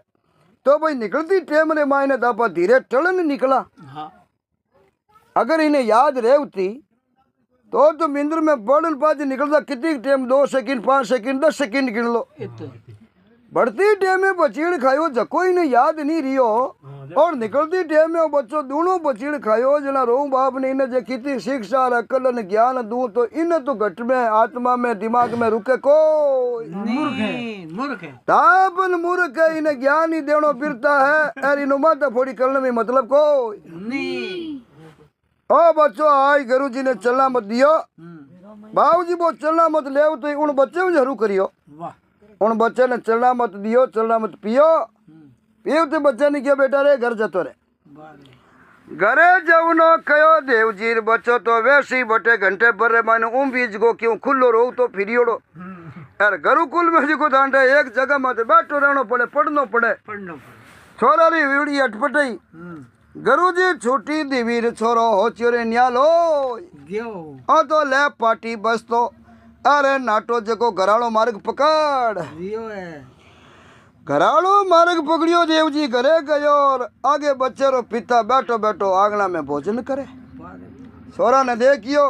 तो भाई निकलती टाइम रे मायने तापा धीरे टलन निकला हाँ अगर इन्हें याद रहती तो मिंदर में बड़ल पाज निकलता कितनी टाइम 2 सेकंड 5 सेकंड 10 सेकंड गिन लो बढ़ती टाइम में बचीड़ खायो जको इन्हें याद नहीं रियो और निकलती टाइम में वो बच्चों दोनों बचीड़ खायो जना रो बाप ने इन्हें जो कितनी शिक्षा और अकल और ज्ञान दूं तो इन्हें तो घट में आत्मा में दिमाग में रुके को मूर्ख है तापन मूर्ख है इन्हें ज्ञान ही देनो फिरता है और इन्हों माता फोड़ी करने में मतलब को नहीं ओ बच्चों आई गुरु जी ने चलना मत दियो बाबू जी वो चलना मत ले तो उन बच्चे में जरूर करियो वाह उन बच्चे ने चलना मत दियो चलना मत पियो पियो तो बच्चे ने क्या बेटा रे घर जतो रे बारे घरे जवनो कयो देवजीर बच्चो तो वैसी बटे घंटे पर रे माने बीज गो क्यों खुल्लो रो तो फिरियोड़ो यार गुरुकुल में जी को थांडे एक जगह मत बैठो रहनो पड़े पढ़नो पड़े छोरा री वीड़ी अटपटई गुरुजी छुट्टी दीवीर छोरो हो चोरे न्यालो गयो ओ तो ले पार्टी बस तो अरे नाटो जको घराड़ो मार्ग पकड़ रियो है घराड़ो मार्ग पकड़ियो देवजी घरे गयो और आगे बच्चे रो पिता बैठो बैठो आंगना में भोजन करे बारे छोरा ने देखियो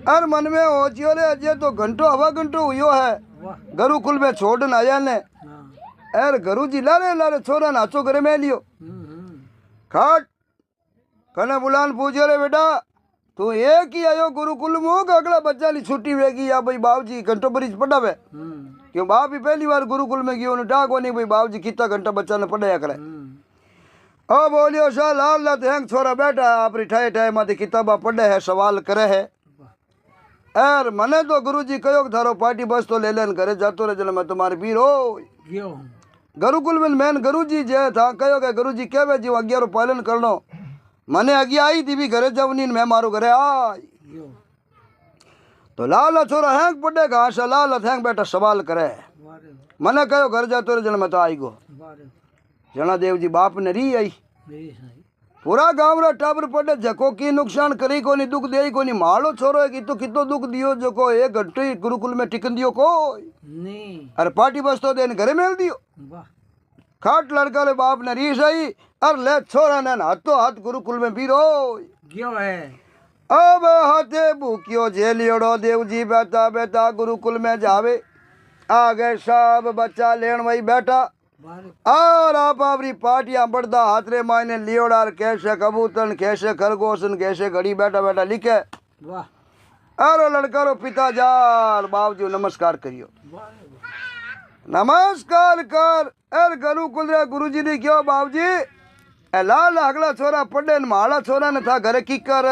अर मन में हो चियो रे अजय तो घंटो हवा घंटो हुयो है वाह गुरुकुल में छोड़न आया ने हाँ अर गुरुजी लारे लारे छोरा नाचो घरे में लियो खाट कने बुलान पूछो रे बेटा तू एक ही आयो गुरुकुल में का अगला बच्चा ली छुट्टी वेगी या भाई बाबूजी घंटो बरीज पढ़ावे क्यों बाप ही पहली बार गुरुकुल में गयो ने डाको नहीं भाई बाबूजी कितना घंटा बच्चा ने पढ़ाया करे ओ बोलियो सा लाल लात हैंग छोरा बैठा आपरी ठाए ठाए माथे किताबा पढ़े है सवाल करे है यार मने तो गुरुजी कहो कि थारो पार्टी बस तो ले लेन घरे जातो रे जने मैं तुम्हारे पीर हो गयो गुरुकुल में मैन गुरुजी जे था कहो के गुरुजी कहवे जी 11 पालन करनो मने आज्ञा आई थी भी घरे जावनी मैं मारो घरे आई गयो तो लाल छोरा हैंग पढ़े घास लाल हैंग बैठा सवाल करे बारे मने कहो घर जातो रे जने मैं तो आई गो बारे जना देव जी बाप ने री आई नहीं सही पूरा गांव रा टाबर पड़े जको की नुकसान करी कोनी दुख दे कोनी मालो छोरो है कि तो कितो दुख दियो जको 1 घंटे गुरुकुल में टिकन दियो को नहीं अरे पार्टी बस तो देन घरे मेल दियो वाह खाट लड़का रे बाप ने रीस आई और ले छोरा ने हाथों हाथ गुरुकुल में बीरो गयो है अब हाथे भूखियो झेलियोड़ो देव जी बैठा बैठा गुरुकुल में जावे आगे सब बच्चा लेन वही बैठा बारे और आप अपनी पार्टियां बढ़दा हाथ रे मायने लियोड़ार कैसे कबूतन कैसे खरगोशन कैसे घड़ी बैठा बैठा लिखे वाह अरे लड़का रो पिता जार बाबू नमस्कार करियो बारे नमस्कार कर अरे गुरुकुल रे गुरुजी ने क्यों बाबूजी ए लाल अगला छोरा पढ़े न माला छोरा ने था घरे की कर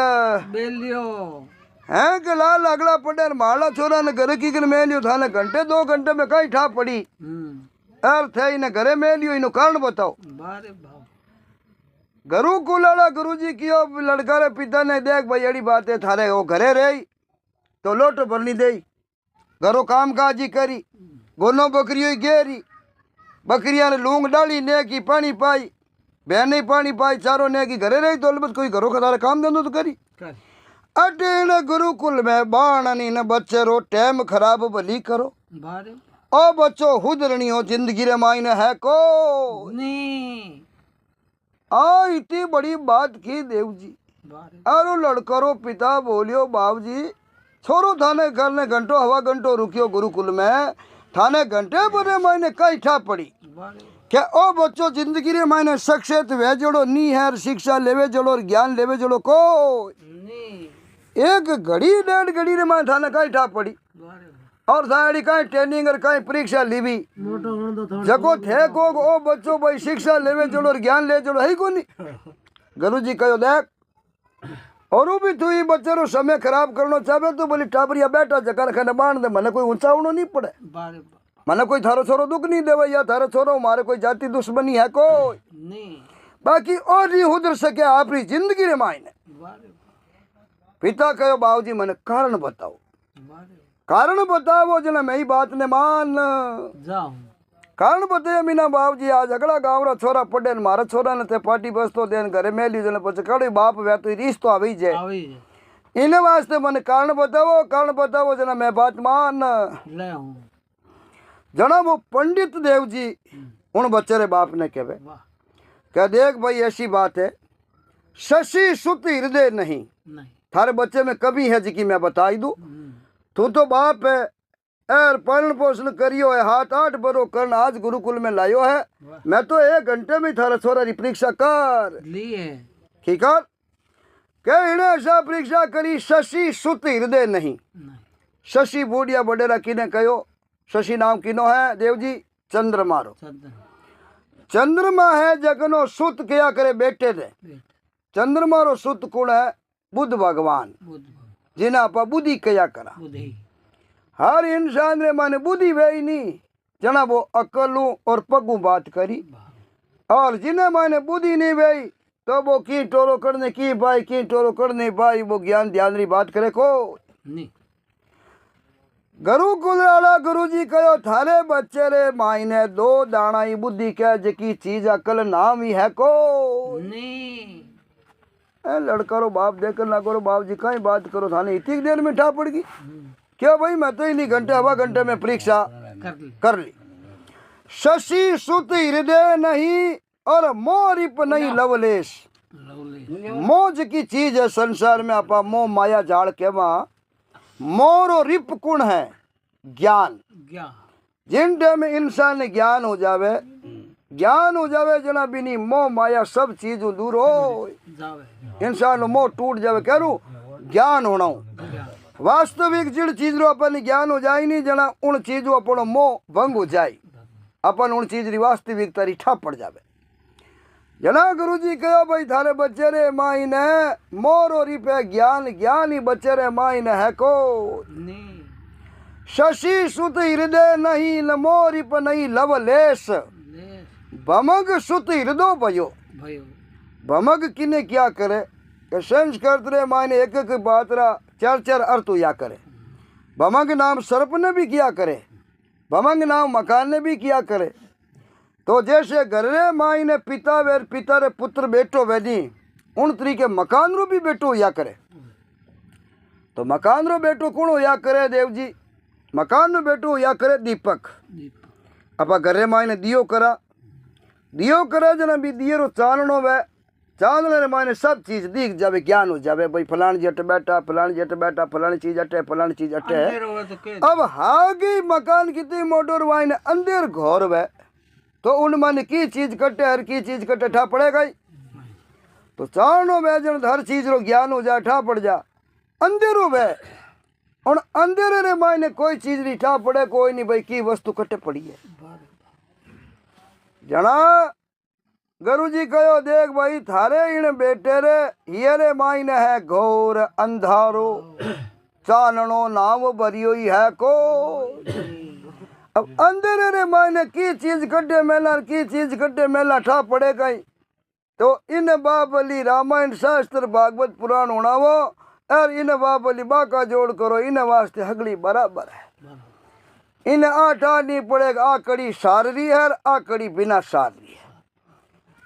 बेलियो हैं कि लाल अगला पढ़े न माला छोरा ने घरे की कर में लियो था ने घंटे 2 घंटे में कहीं ठा पड़ी अर थे इन्हें घरे में लियो इनो कारण बताओ बारे भाव गुरुकुल वाला गुरुजी कियो लड़का रे पिता ने देख भाई एड़ी बात है थारे वो घरे रही तो लोटो भरनी दे घरों काम काज ही करी गोनो बकरियों गेरी बकरिया ने लूंग डाली ने की पानी पाई बहन ने पानी पाई चारों ने की घरे रही तो अलबत कोई घरों का काम धंधो तो करी कर अटेन गुरुकुल में बाणनी न बच्चे रो टाइम खराब भली करो बारे ओ बच्चो हुदरनी हो जिंदगी रे मायने है को नहीं आ इतनी बड़ी बात की देव जी बारे अरे लड़करो पिता बोलियो बाबू जी छोरो थाने घर ने घंटो हवा घंटो रुकियो गुरुकुल में थाने घंटे पर मायने कई ठा पड़ी बारे क्या ओ बच्चो जिंदगी रे मायने सक्षेत वे जड़ो नी है शिक्षा लेवे जड़ो और ज्ञान लेवे जड़ो को नहीं 1 घड़ी 1.5 घड़ी रे मायने थाने कई ठा पड़ी बारे और साड़ी कहीं ट्रेनिंग और कहीं परीक्षा लीवी जको थे को ओ बच्चों भाई शिक्षा लेवे चलो और ज्ञान ले चलो है को नहीं गुरु जी कहो देख और भी तू ही बच्चे रो समय खराब करना चाहे तो बोली टाबरिया बैठा जकर खाने बांध दे मने कोई ऊंचा होना नहीं पड़े मने कोई थारो छोरो दुख नहीं देवे या थारो छोरो मारे कोई जाति दुश्मनी है कोई नहीं बाकी और नहीं उधर सके आपरी जिंदगी रे मायने पिता कहो बाबूजी मने कारण बताओ कारण बताओ जना मैं ही बात ने मान जाओ कारण बताया मीना बाबूजी आज अगला गाँव रा छोरा पड़े ने मारा छोरा ने ते पार्टी बसतो देन घरे मेली जने पछे कड़ी बाप वे तो रीस तो आवी जाए इने वास्ते मने कारण बताओ जना मैं बात मान ले हूं जना वो पंडित देव जी उन बच्चे रे बाप ने कहवे क्या देख भाई ऐसी बात है शशि सुत हृदय नहीं थारे बच्चे में कभी है जी की मैं बताई दूं तू तो बाप है एर पालन पोषण करियो है हाथ 8 बरो कर्ण आज गुरुकुल में लायो है मैं तो 1 घंटे में थारा छोरा री परीक्षा कर लिए ठीक है के इने ऐसा परीक्षा करी शशि सुत हृदय नहीं शशि बूढ़िया बडेरा किने कहो शशि नाम किनो है देव जी चंद्रमा रो चंद्रमा है जगनो सुत क्या करे बेटे ने चंद्रमा रो सुत कुण है बुद्ध भगवान जिन्हें आप बुद्धि कया करा हर इंसान रे माने बुद्धि वे नहीं जना वो अकलू और पगू बात करी और जिन्हें माने बुद्धि नहीं वे तो वो की टोलो करने की भाई की टोलो करने भाई वो ज्ञान ध्यान री बात करे को नहीं गुरुकुल वाला गुरु जी कहो थारे बच्चे रे मायने 2 दाना ही बुद्धि कह जकी चीज अकल नाम ही है को नहीं लड़का रो बाप देकर ना करो बाप जी कहीं बात करो थाने इतनी देर में ठा पड़गी क्या भाई मैं तो इन्हीं घंटे आधा घंटे में परीक्षा कर ली शशि सुत हृदय नहीं और मोह रिप नहीं लवलेश मोज की चीज है संसार में आपा मोह माया जाड़ के वहां मोर और रिप कुण है ज्ञान जिन टाइम इंसान ने ज्ञान हो जावे जना बिनी मोह माया सब चीज दूर हो इंसान मोह टूट जावे कह रू ज्ञान होना वास्तविक जिन चीज रो अपन ज्ञान हो जाए नहीं जना उन चीजों अपन मोह भंग हो जाए अपन उन चीज री वास्तविकता री ठा पड़ जावे जना गुरु जी कहो भाई थारे बच्चे रे मायने मोर और रिप है ज्ञान ज्ञान ही बच्चे रे मायने है को शशि सुत हृदय नहीं न मोह रिप नहीं लवलेश भमग सुत हृदय भयो भमग किने क्या करे संस्कृत रे मायने एक एक बात रा 4 अर्थ या करे भमंग नाम सर्प ने भी किया करे भमंग नाम मकान ने भी किया करे तो जैसे घर रे माई ने पिता रे पुत्र बेटो वैदी उन तरीके मकान रो भी बेटो या करे तो मकान रो बेटो कौन होया करे देव जी मकान रो बेटो होया करे दीपक अपा घर रे माई ने दियो करे जना भी दिये रो चाननो वे चांदने मायने सब चीज दिख जावे ज्ञान हो जावे भाई फलानी जट बैठा फलानी चीज अटे अब हागी मकान कितनी मोटर वाइन अंधेर घोर वे तो उन माने की चीज कटे हर की चीज कटे ठा पड़ेगा ही तो चाणो वे जन हर चीज रो ज्ञान हो जा ठा पड़ जा अंधेरो वे और अंधेरे रे मायने कोई चीज नहीं ठा पड़े कोई नहीं भाई की वस्तु कटे पड़ी है जना गुरु जी कहो देख भाई थारे इन बेटे रे हियरे मायने है घोर अंधारो चाननो नाम भरियो ही है को अब अंधेरे रे मायने की चीज कटे मेला ठा पड़ेगा ही तो इन बाबली रामायण शास्त्र भागवत पुराण उड़ावो और इन बाबली बाका जोड़ करो इन वास्ते हगली बराबर है इन आटा नहीं पड़ेगा आ कड़ी साररी है आ कड़ी बिना साररी है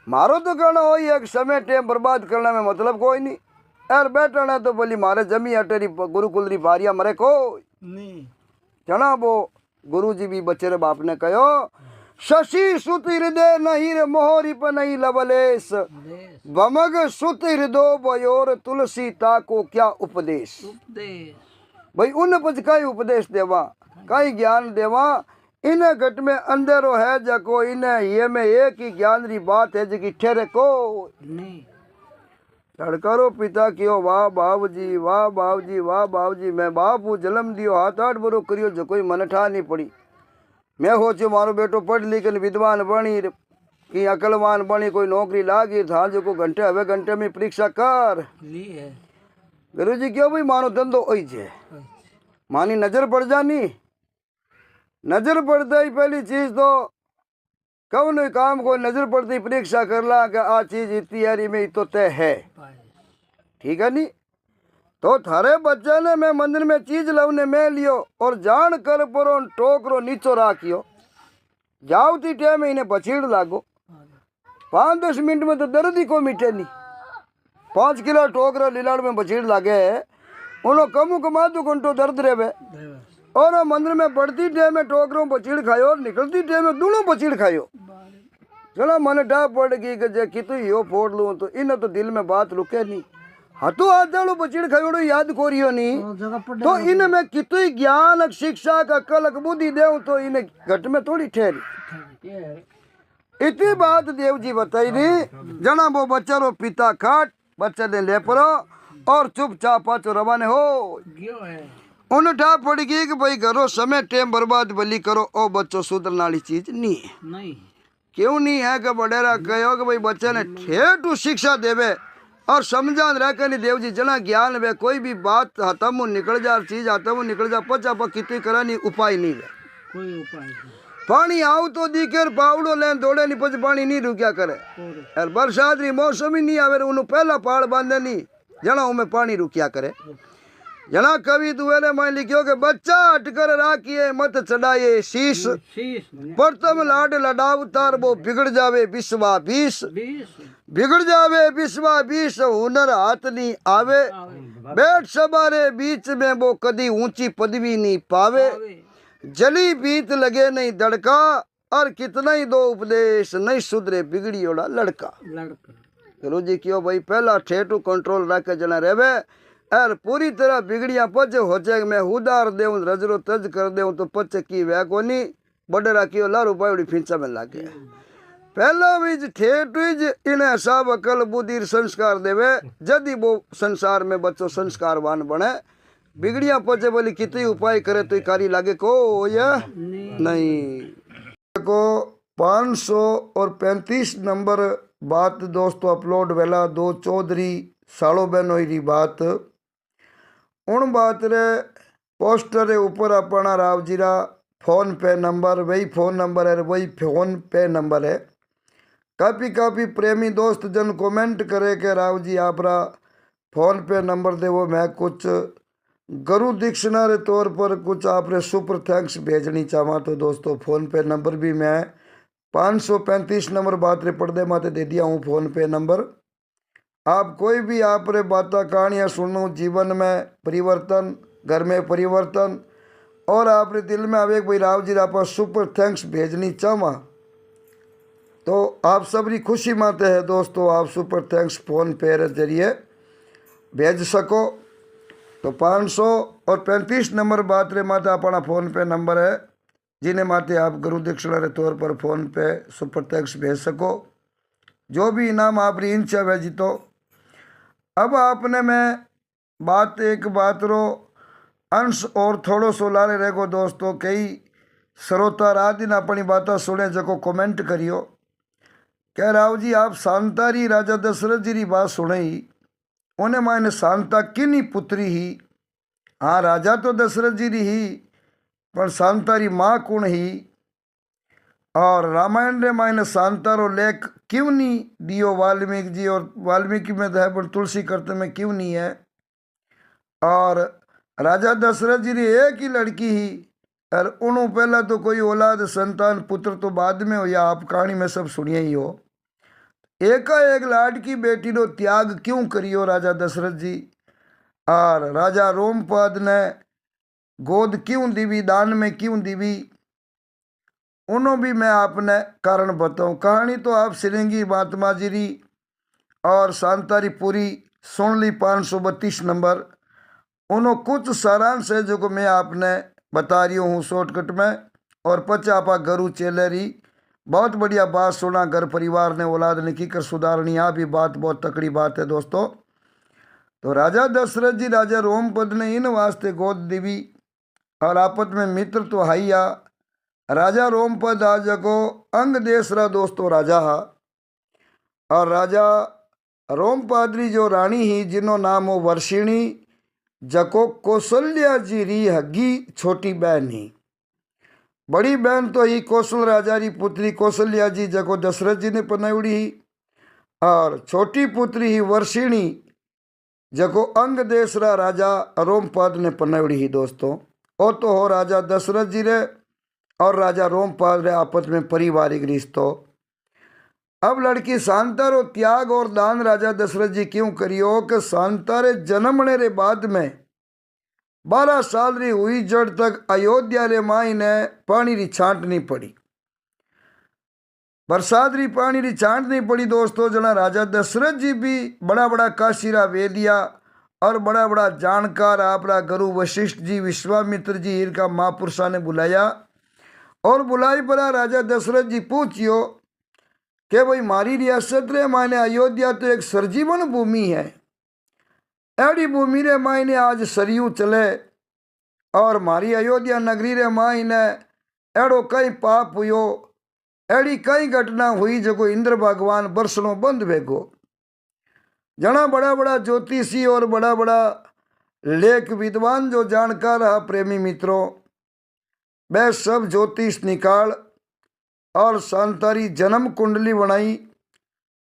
मारो तो कहना हो एक समय टाइम बर्बाद करने में मतलब कोई नहीं यार बैठना तो बोली मारे जमी अटेरी गुरुकुल री बारिया मरे कोई नहीं जना वो गुरु जी भी बच्चे रे बाप ने कहो शशि सुत हृदय नहीं रे मोहरी पर नहीं लवलेश भमग सुत हृदय बयोर तुलसी ता को क्या उपदेश भाई उन पच कई उपदेश देवा कई ज्ञान देवा इन घट में अंधेरो है जको इन ये में एक ही ज्ञान री बात है जकी ठहरे को नहीं लड़कारो पिता कियो वाह बाबूजी वाह बाबूजी वाह बाबूजी मैं बाप हूँ जन्म दियो 7-8 बरो करियो जो कोई मन ठा नहीं पड़ी मैं सोचो मारो बेटो पढ़ लिख विद्वान बनी कि अकलवान बनी कोई नौकरी लागी था जो को घंटे हवे घंटे में परीक्षा कर ली है गुरु जी क्यों भाई मानो धंधो ओई छे मानी नजर पड़ जानी नजर पड़ता ही पहली चीज तो कौन काम को नजर पड़ती परीक्षा कर ला कि आ चीज तैयारी में तो तय है ठीक है नी तो थारे बच्चे ने मैं मंदिर में चीज लवने में लियो और जान कर परो टोकरो नीचो राखियो जावती टाइम इन्हें बछीड़ लागो 5-10 मिनट में तो दर्द ही को मिटे नहीं 5 किलो टोकरा लीलाड़ में बछीड़ लागे उन्हों कमू कमा 2 घंटों दर्द रहे और मंदिर में बढ़ती टाइम में टोकरों बछीड़ खायो और निकलती टाइम में दोनों बछीड़ खायो चलो मन डा पड़ गई कि कितु यो फोड़ लूँ तो इन तो दिल में बात रुके नहीं हाथों हाथ जाड़ो बछीड़ खायोड़ो याद कोरियो नहीं तो इन में कितु ज्ञान शिक्षा का कलक बुद्धि देव तो इन घट में थोड़ी ठहरी इतनी बात देव जी बताई दी जना वो बच्चा रो पिता खाट बच्चे ने ले परो और चुपचाप पाचो रवाने हो उन ठा पड़ गई कि भाई घरों समय टाइम बर्बाद भली करो ओ बच्चों सुधरने वाली चीज नहीं है नहीं क्यों नहीं है कि बडेरा कहो कि भाई बच्चे ने ठेठू शिक्षा देवे और समझान रह के नहीं देव जी जना ज्ञान वे कोई भी बात हतम निकल जा चीज हतम निकल जा पचा कितनी करा नहीं उपाय नहीं वे कोई उपाय नहीं पानी आव तो दिखेर पावड़ो लेन दौड़े नहीं पच पानी नहीं रुकिया करे और बरसात री मौसम ही नहीं आवे उन्हें पहला पहाड़ बांधे नहीं जना उनमें पानी रुकिया करे जना कवि दुएरे में लिखियो के बच्चा हटकर राखिए मत चढ़ाए शीश प्रथम लाड लडाव तार वो बिगड़ जावे बिस्वा बीस बिगड़ जावे बिस्वा बीस हुनर हाथ नहीं आवे बैठ सबारे बीच में वो कदी ऊंची पदवी नहीं पावे जली बीत लगे नहीं दड़का और कितना ही दो उपदेश नहीं सुधरे बिगड़ी ओड़ा लड़का गुरु जी क्यों भाई पहला ठेठू कंट्रोल रख के जना रेवे और पूरी तरह बिगड़िया पचे हो जाए मैं उदार देव रजरो तज कर दे तो पचे की वह कोनी बडेरा कियो लारू पायड़ी फिंचा में लागे पहला बीज ठेठू इन्हें सब अकल बुद्धि संस्कार देवे जदि वो संसार में बच्चों संस्कारवान बने बिगड़िया पचे बोली कितनी उपाय करे तो कारी लागे को या नहीं को 535 नंबर बात दोस्तों अपलोड वेला 2 चौधरी सालों बहन हुई बात उन बात रे पोस्टर रे ऊपर अपना रावजीरा फोन पे नंबर वही फोन नंबर है वही फोन पे नंबर है काफ़ी प्रेमी दोस्त जन कमेंट करे के राव जी आपरा फोन पे नंबर दे वो मैं कुछ गुरु डिक्शनरी तौर पर कुछ आपने सुपर थैंक्स भेजनी चाहवा तो दोस्तों फोन पे नंबर भी मैं 535 नंबर बात रे पर्दे माते दे दिया हूँ फोन पे नंबर आप कोई भी आप रे बातें कहानियाँ सुनो जीवन में परिवर्तन घर में परिवर्तन और आपरे दिल में आवे भाई राव जी आप सुपर थैंक्स भेजनी चाहवा तो आप सबरी खुशी माते है दोस्तों आप सुपर थैंक्स फोन पे रे जरिए भेज सको तो 535 नंबर बात रे माते अपना फ़ोन पे नंबर है जिन्हें माते आप गुरु दक्षिणा रे तौर पर फ़ोन पे सुपर थैंक्स भेज सको जो भी इनाम आप री इंच है जीतो। अब आपने मैं बात एक बात रो अंश और थोड़ो सो लारे रहेगो दोस्तों कई श्रोता रात दिन अपनी बातें सुने जको कमेंट करियो कह राव जी आप शांतारी राजा दशरथ जी की बात सुने ही उन्हें मायने शांता किनी पुत्री ही हाँ राजा तो दशरथ जी ही पर शांता री माँ कौन ही और रामायण रे मायने शांता रो लेख क्यों नहीं दियो वाल्मीकि जी और वाल्मीकि में तो है पर तुलसी करते में क्यों नहीं है और राजा दशरथ जी री एक ही लड़की ही और उन्हों पहला तो कोई औलाद संतान पुत्र तो बाद में हो या आप कहानी में सब सुनिए ही हो एकाएक लाडकी बेटी रो त्याग क्यों करियो राजा दशरथ जी और राजा रोमपद ने गोद क्यों दीवी दान में क्यों दीवी उन्हों भी मैं आपने कारण बताऊं कहानी तो आप सिरेंगी महात्मा जी री और शांतारी पूरी सुन ली 532 नंबर उन्हों कुछ सारांश है जो को मैं आपने बता रही हूँ शॉर्टकट में और पचापा गरु चेलेरी बहुत बढ़िया बात सुना घर परिवार ने औलाद ने की कर सुधारनी आ भी बात बहुत तकड़ी बात है दोस्तों। तो राजा दशरथ जी राजा रोमपद ने इन वास्ते गोद दीवी और आपत में मित्र तो हाइया राजा रोमपद आज को अंग देश रा दोस्तों राजा हा और राजा रोमपादरी जो रानी ही जिनो नाम हो वर्षिणी जको कौशल्या जी री हगी छोटी बहन ही। बड़ी बहन तो ही कौशल राजा री पुत्री कौशल्या जी जको दशरथ जी ने पनावड़ी ही और छोटी पुत्री ही वर्षिणी जको अंग देश रा राजा रोमपाद ने पनावड़ी ही। दोस्तों ओ तो हो राजा दशरथ जी रे और राजा रोमपाद रे आपस में पारिवारिक रिश्तो। अब लड़की शांता रो त्याग और दान राजा दशरथ जी क्यों करियो कि शांता रे जन्मने रे बाद में 12 साल री हुई जड़ तक अयोध्या रे माई ने पानी री छांटनी पड़ी, बरसात री पानी री छांटनी पड़ी। दोस्तों जना राजा दशरथ जी भी बड़ा बड़ा काशीरा वेदिया और बड़ा बड़ा जानकार आपरा गुरु वशिष्ठ जी विश्वामित्र जी इनका महापुरुषा ने बुलाया और बुलाई पड़ा राजा दशरथ जी पूछियो कि भाई मारी रियासत रे मायने अयोध्या तो एक सरजीवन भूमि है, एड़ी भूमि रे मायने आज सरयू चले और मारी अयोध्या नगरी रे मायने एड़ो कई पाप हुयो, एड़ी कई घटना हुई जो इंद्र भगवान बरसणों बंद भेगो। जना बड़ा बड़ा ज्योतिषी और बड़ा बड़ा लेख विद्वान जो जानकार है प्रेमी मित्रों, वे सब ज्योतिष निकाल और शांतारी जन्म कुंडली बनाई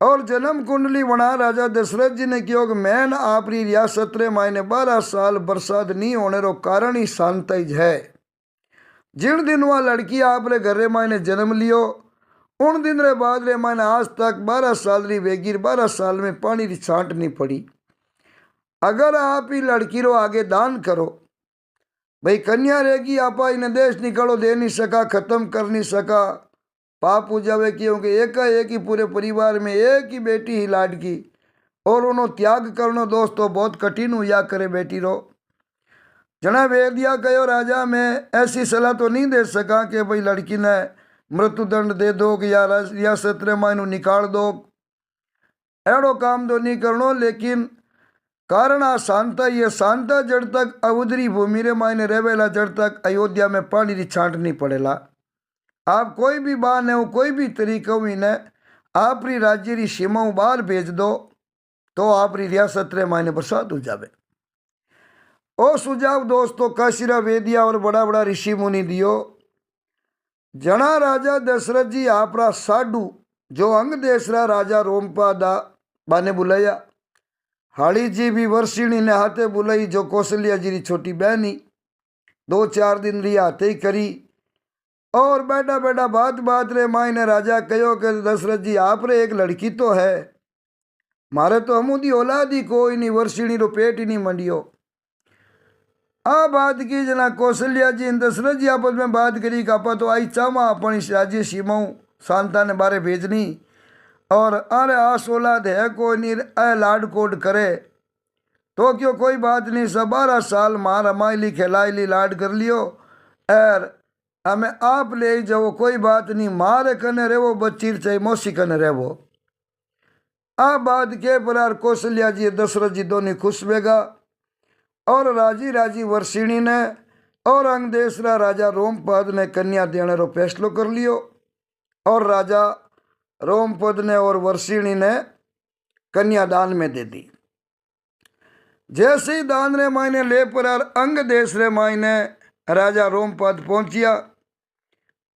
और जन्म कुंडली बना राजा दशरथ जी ने क्यों कि मैन आपरी रियासत रे मायने 12 साल बरसात नहीं होने रो कारण ही शांताई है। जिन दिन वह लड़की आपरे घर रे मायने जन्म लियो उन दिन रे बाद रे मायने आज तक 12 साल री वेगिर 12 साल में पानी री छांट नहीं पड़ी। अगर आप ही लड़की रो आगे दान करो भाई कन्या रहेगी आपा इन्हें देश निकालो दे नहीं सका खत्म कर नहीं सका पाप हो जावे क्योंकि एक ही पूरे परिवार में एक ही बेटी ही लाडकी और उन्होंने त्याग करना दोस्तों बहुत कठिन हुआ करे बेटी रो। जना वेदिया कहो राजा मैं ऐसी सलाह तो नहीं दे सका कि भाई लड़की ने मृत्युदंड दे दो कि या रियासत रे मायनू निकाल दो, एड़ो काम तो नहीं करनो। लेकिन कारण आ शांता ये शांता जड़ तक अवधरी भूमि रे मायने रहेला जड़ तक अयोध्या में पानी री छांट नहीं पड़ेला। आप कोई भी बान है कोई भी तरीका इन्हें आपरी राज्य री सीमा बाहर भेज दो तो आपरी रियासत रे मायने बरसात हो जावे। ओ सुझाव दोस्तों काशीरा वेदिया और बड़ा बड़ा ऋषि मुनि दियो। जना राजा दशरथ जी आपरा साडू जो अंग देशरा राजा रोमपादा बाने बुलाया, हाड़ी जी भी वर्षिणी ने हाथे बुलाई जो कौशल्या जी री छोटी बहनी 2-4 दिन री हाथे ही करी और बैठा बैठा बात रे माई ने राजा कहो कि दशरथ जी आप रे एक लड़की तो है, मारे तो हमूदी औलाद ही कोई नहीं, वर्षिणी रो पेट ही नहीं मंडियो। आ बात की जना कौशल्या जी दशरथ जी आपस में बात करी कापा तो आई चावा अपनी राज्य सीमाओं शांता ने बारे भेजनी और अरे आस औलाद है कोई नहीं ए लाड कोड करे तो क्यों कोई बात नहीं, सब 12 साल मार हमारी खिलाई ली लाड कर लियो एर हमें आप ले जाओ कोई बात नहीं, मारे कने रेवो बच्ची चाहे मौसी कने रेवो। आ बात के पर कौशल्या जी दशरथ जी दोनों खुश बेगा और राजी राजी वर्षिणी ने और अंग देशरा राजा रोमपद ने कन्या देने रो फैसलो कर लियो और राजा रोमपद ने और वर्षिणी ने कन्या दान में दे दी। जैसे ही दान रे मायने ले पर अंग देश रे मायने राजा रोमपद पहुंचिया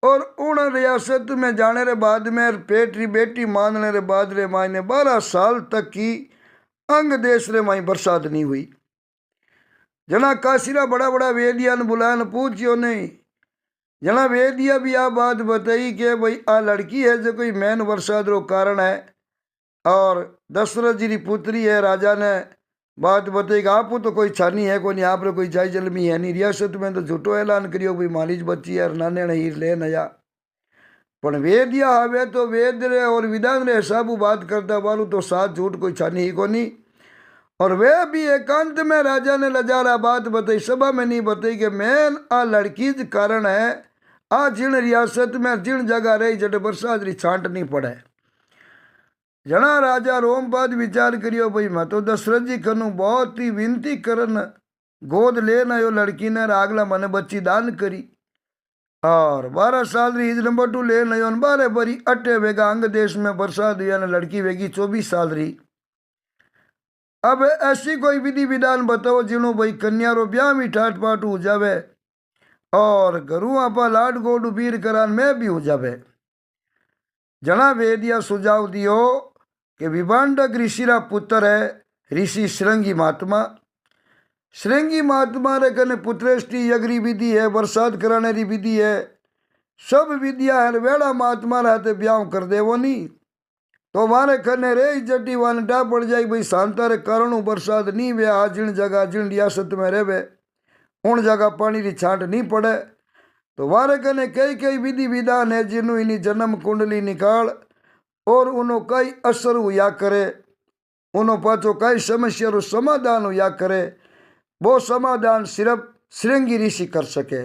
और उन रियासत में जाने रे बाद में पेट री बेटी मानने रे बाद रे मायने 12 साल तक की अंग देश रे माई बरसात नहीं हुई। जना काशीरा बड़ा बड़ा वेदिया ने बुलाया न पूछियो नहीं, जना वेदिया भी आ बात बताई कि भाई आ लड़की है जो कोई मैन बरसात रो कारण है और दशरथ जी की पुत्री है। राजा ने बात बताई कि आप तो कोई छानी है कोई नहीं, आप रे कोई जाय जलमी है नहीं, रियासत में तो झूठो ऐलान करियो भाई मालिज बच्ची है नाने ने हीर ले नया पण वेदिया आवे तो वेद रे और विधान रे हिसाब बात करता वालू तो साथ झूठ कोई छानी ही को नहीं। और वे भी एकांत में राजा ने लजारा बात बताई, सभा में नहीं बताई कि मैन आ लड़की ज कारण है आ जिन रियासत में जिन जगह रही जट बरसात री छांट नहीं पड़े। जना राजा रोमपद विचार करियो भाई मैं तो दशरथ जी कनु बहुत ही विनती करन गोद लेना यो लड़की ने आगला मने बच्ची दान करी और 12 साल री हिज नंबर 2 ले नयो 12 बरी अटे वेगा अंग देश में बरसात हुआ ने लड़की वेगी 24 साल री। अब ऐसी कोई विधि विधान बताओ जिनो भाई कन्या रो ब्याह भी ठाट पाट हो जावे और घरू आपा लाड गोड बीर करान में भी हो जावे। जना वेदिया सुझाव दियो कि विभांडक ऋषि रा पुत्र है ऋषि श्रृंगी महात्मा। श्रृंगी महात्मा रे कने पुत्रेष्टि यज्ञ विधि है, बरसात कराने री विधि है, सब विद्या है। वेड़ा महात्मा रहते ब्याह कर देवो नी तो मारे कने रे जटी वाने डा पड़ जाई भाई शांता रे कारण बरसात नहीं वे आ जिन जगह जिन रियासत में रेवे उन जगह पानी री छांट नहीं पड़े तो वारे कने कई कई विधि विधान है जिन्हों इनी जन्म कुंडली निकाल और उन्हों कई असर हुआ करे, उन्हों पाचो कई समस्या रो समाधान हुआ करे। वो समाधान सिर्फ श्रृंगी ऋषि कर सके,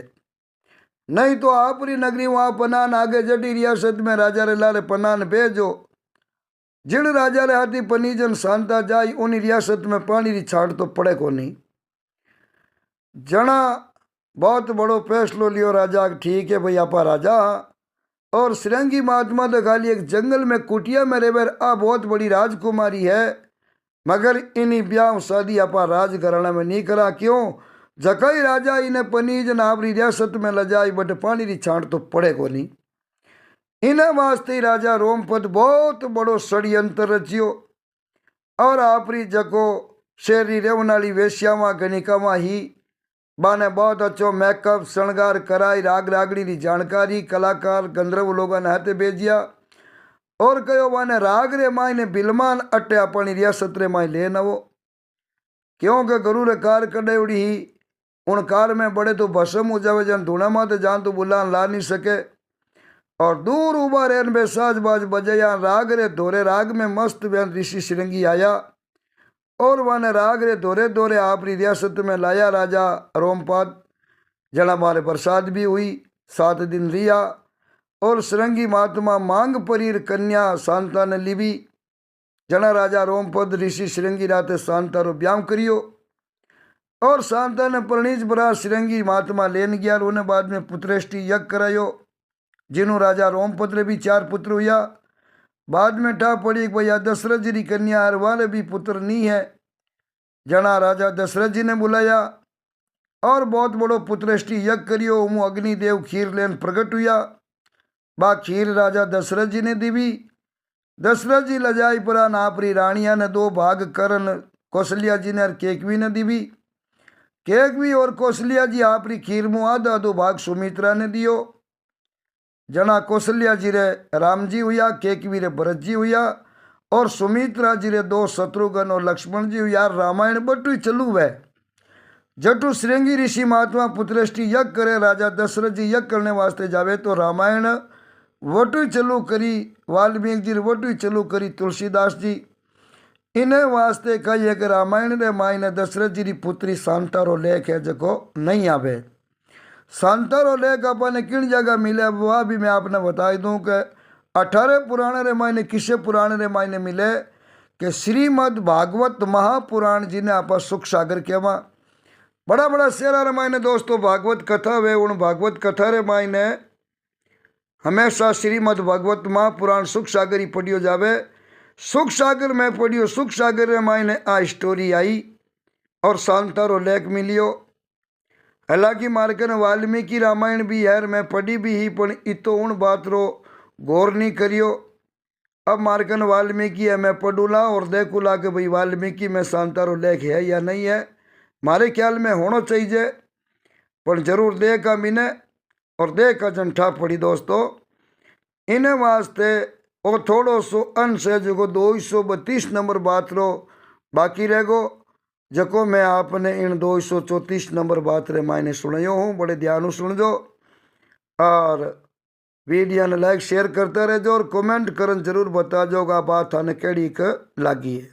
नहीं तो आपरी नगरी वहां पनान आगे जटी रियासत में राजा रे लारे पनान भेजो। जिन राजा रे हाथी पनीजन शांता जाई उन रियासत में पानी री छाट तो पड़े को नहीं। जना बहुत बड़ो फैसलो लियो राजा, ठीक है भाई आपा राजा और श्रृंगी महात्मा तो खाली एक जंगल में कुटिया में रेवर आ बहुत बड़ी राजकुमारी है, मगर इन्हीं ब्याह शादी आपा राजघराना में नहीं करा। क्यों? जकई राजा इन्हें पनीज नावरी रियासत में लजाई बट पानी री छांट तो पड़े को नहीं। इन्हें वास्ते राजा रोमपद बहुत बड़ो षड्यंत्र रचियो और आपरी जको शेरी रेवनाली वेश्यावा गणिकावा ही बाने बहुत अच्छो मेकअप श्रृंगार कराई राग रागड़ी की जानकारी कलाकार गंधर्व लोगों ने हाथे भेजिया और कहो बाने राग रे माई ने बिलमान अटे अपनी रियासत रे माई ले नवो। क्योंकि गुरु रे कार कडेवड़ी ही उन कार में बड़े तो भस्म हो जावे जन धूणा माते जान तो बुलान ला नहीं सके और दूर उबा रेन बे साज बाज बजया राग रे धोरे राग में मस्त बयान ऋषि श्रृंगी आया और वाने राग रे दौरे दौरे आपरी रियासत में लाया राजा रोमपद। जना मारे बरसात भी हुई 7 दिन रिया और श्रृंगी महात्मा मांग परीर कन्या शांता ने लिबी। जना राजा रोमपद ऋषि श्रृंगी राते शांता रो ब्याह करियो और शांता ने प्रणीज बरा श्रृंगी महात्मा लेन गया। उन्हें बाद में पुत्रेष्टि यज्ञ करायो जिन्हों राजा रोमपद रे भी 4 पुत्र हुआ। बाद में ठा पड़ी भैया दशरथ जी की कन्या हर वाले भी पुत्र नहीं है। जना राजा दशरथ जी ने बुलाया और बहुत बड़ो पुत्रेष्टि यज्ञ करियो। उमु अग्निदेव खीर लेन प्रकट हुआ। बा खीर राजा दशरथ जी ने दीवी। दशरथ जी लजाई परा नापरी रानिया ने 2 भाग करन कौशल्या जी ने और केकवी ने दीवी। केकवी और कौशल्या जी आपरी खीर मुँह आधा 2 भाग सुमित्रा ने दियो। जना कौशल्या जी रे राम जी हुआ, केकवी रे भरत जी हुआ और सुमित्रा जी रे 2 शत्रुघ्न और लक्ष्मण जी हुआ। रामायण बटू चलू वै जटू श्रृंगी ऋषि महात्मा पुत्रेष्टि यज्ञ करे राजा दशरथ जी यज्ञ करने वास्ते जावे तो रामायण वटू चलू करी, वाल्मीकि जी वटू चलू करी, तुलसीदास जी इन्हें वास्ते कहिए कि रामायण रे मायने दशरथ जी की पुत्री शांता रो लेख है जको नहीं आवे। शांता रो लेख अपने किन जगह मिले वह भी मैं आपने बता दूं कि 18 पुराण रे मायने किसे पुराण रे मायने मिले कि श्रीमद् भागवत महापुराण जिन्हें आप सुख सागर कहवा। बड़ा बड़ा शेरा रे मायने दोस्तों भागवत कथा वे उन भागवत कथा रे मायने हमेशा श्रीमद् भागवत महापुराण सुख सागर ही पढ़ियो जावे। सुख सागर में पढ़ियो, सुख सागर रे मायने आ स्टोरी आई और शांता रो लेख मिलियो। हालांकि मार्कन वाल्मीकि रामायण भी है मैं पढ़ी भी ही पर इतो उन बात रो गौर नहीं करियो। अब मार्कन वाल्मीकि है मैं पढ़ूला और देखूला कि भाई वाल्मीकि में शांता रो लेख है या नहीं है। मारे ख्याल में होना चाहिए पर जरूर देखा मिने और देखा जंठा पड़ी दोस्तों। इन्हें वास्ते और थोड़ो सो अंश है जो 232 नंबर बात रो बाकी रहेगो जको मैं आपने इन 234 नंबर बात रे मायने सुनायो हूँ। बड़े ध्यान सुन जो और वीडियो ने लाइक शेयर करते रहो और कमेंट करन जरूर बता जो बात थाने केड़ी लागी है।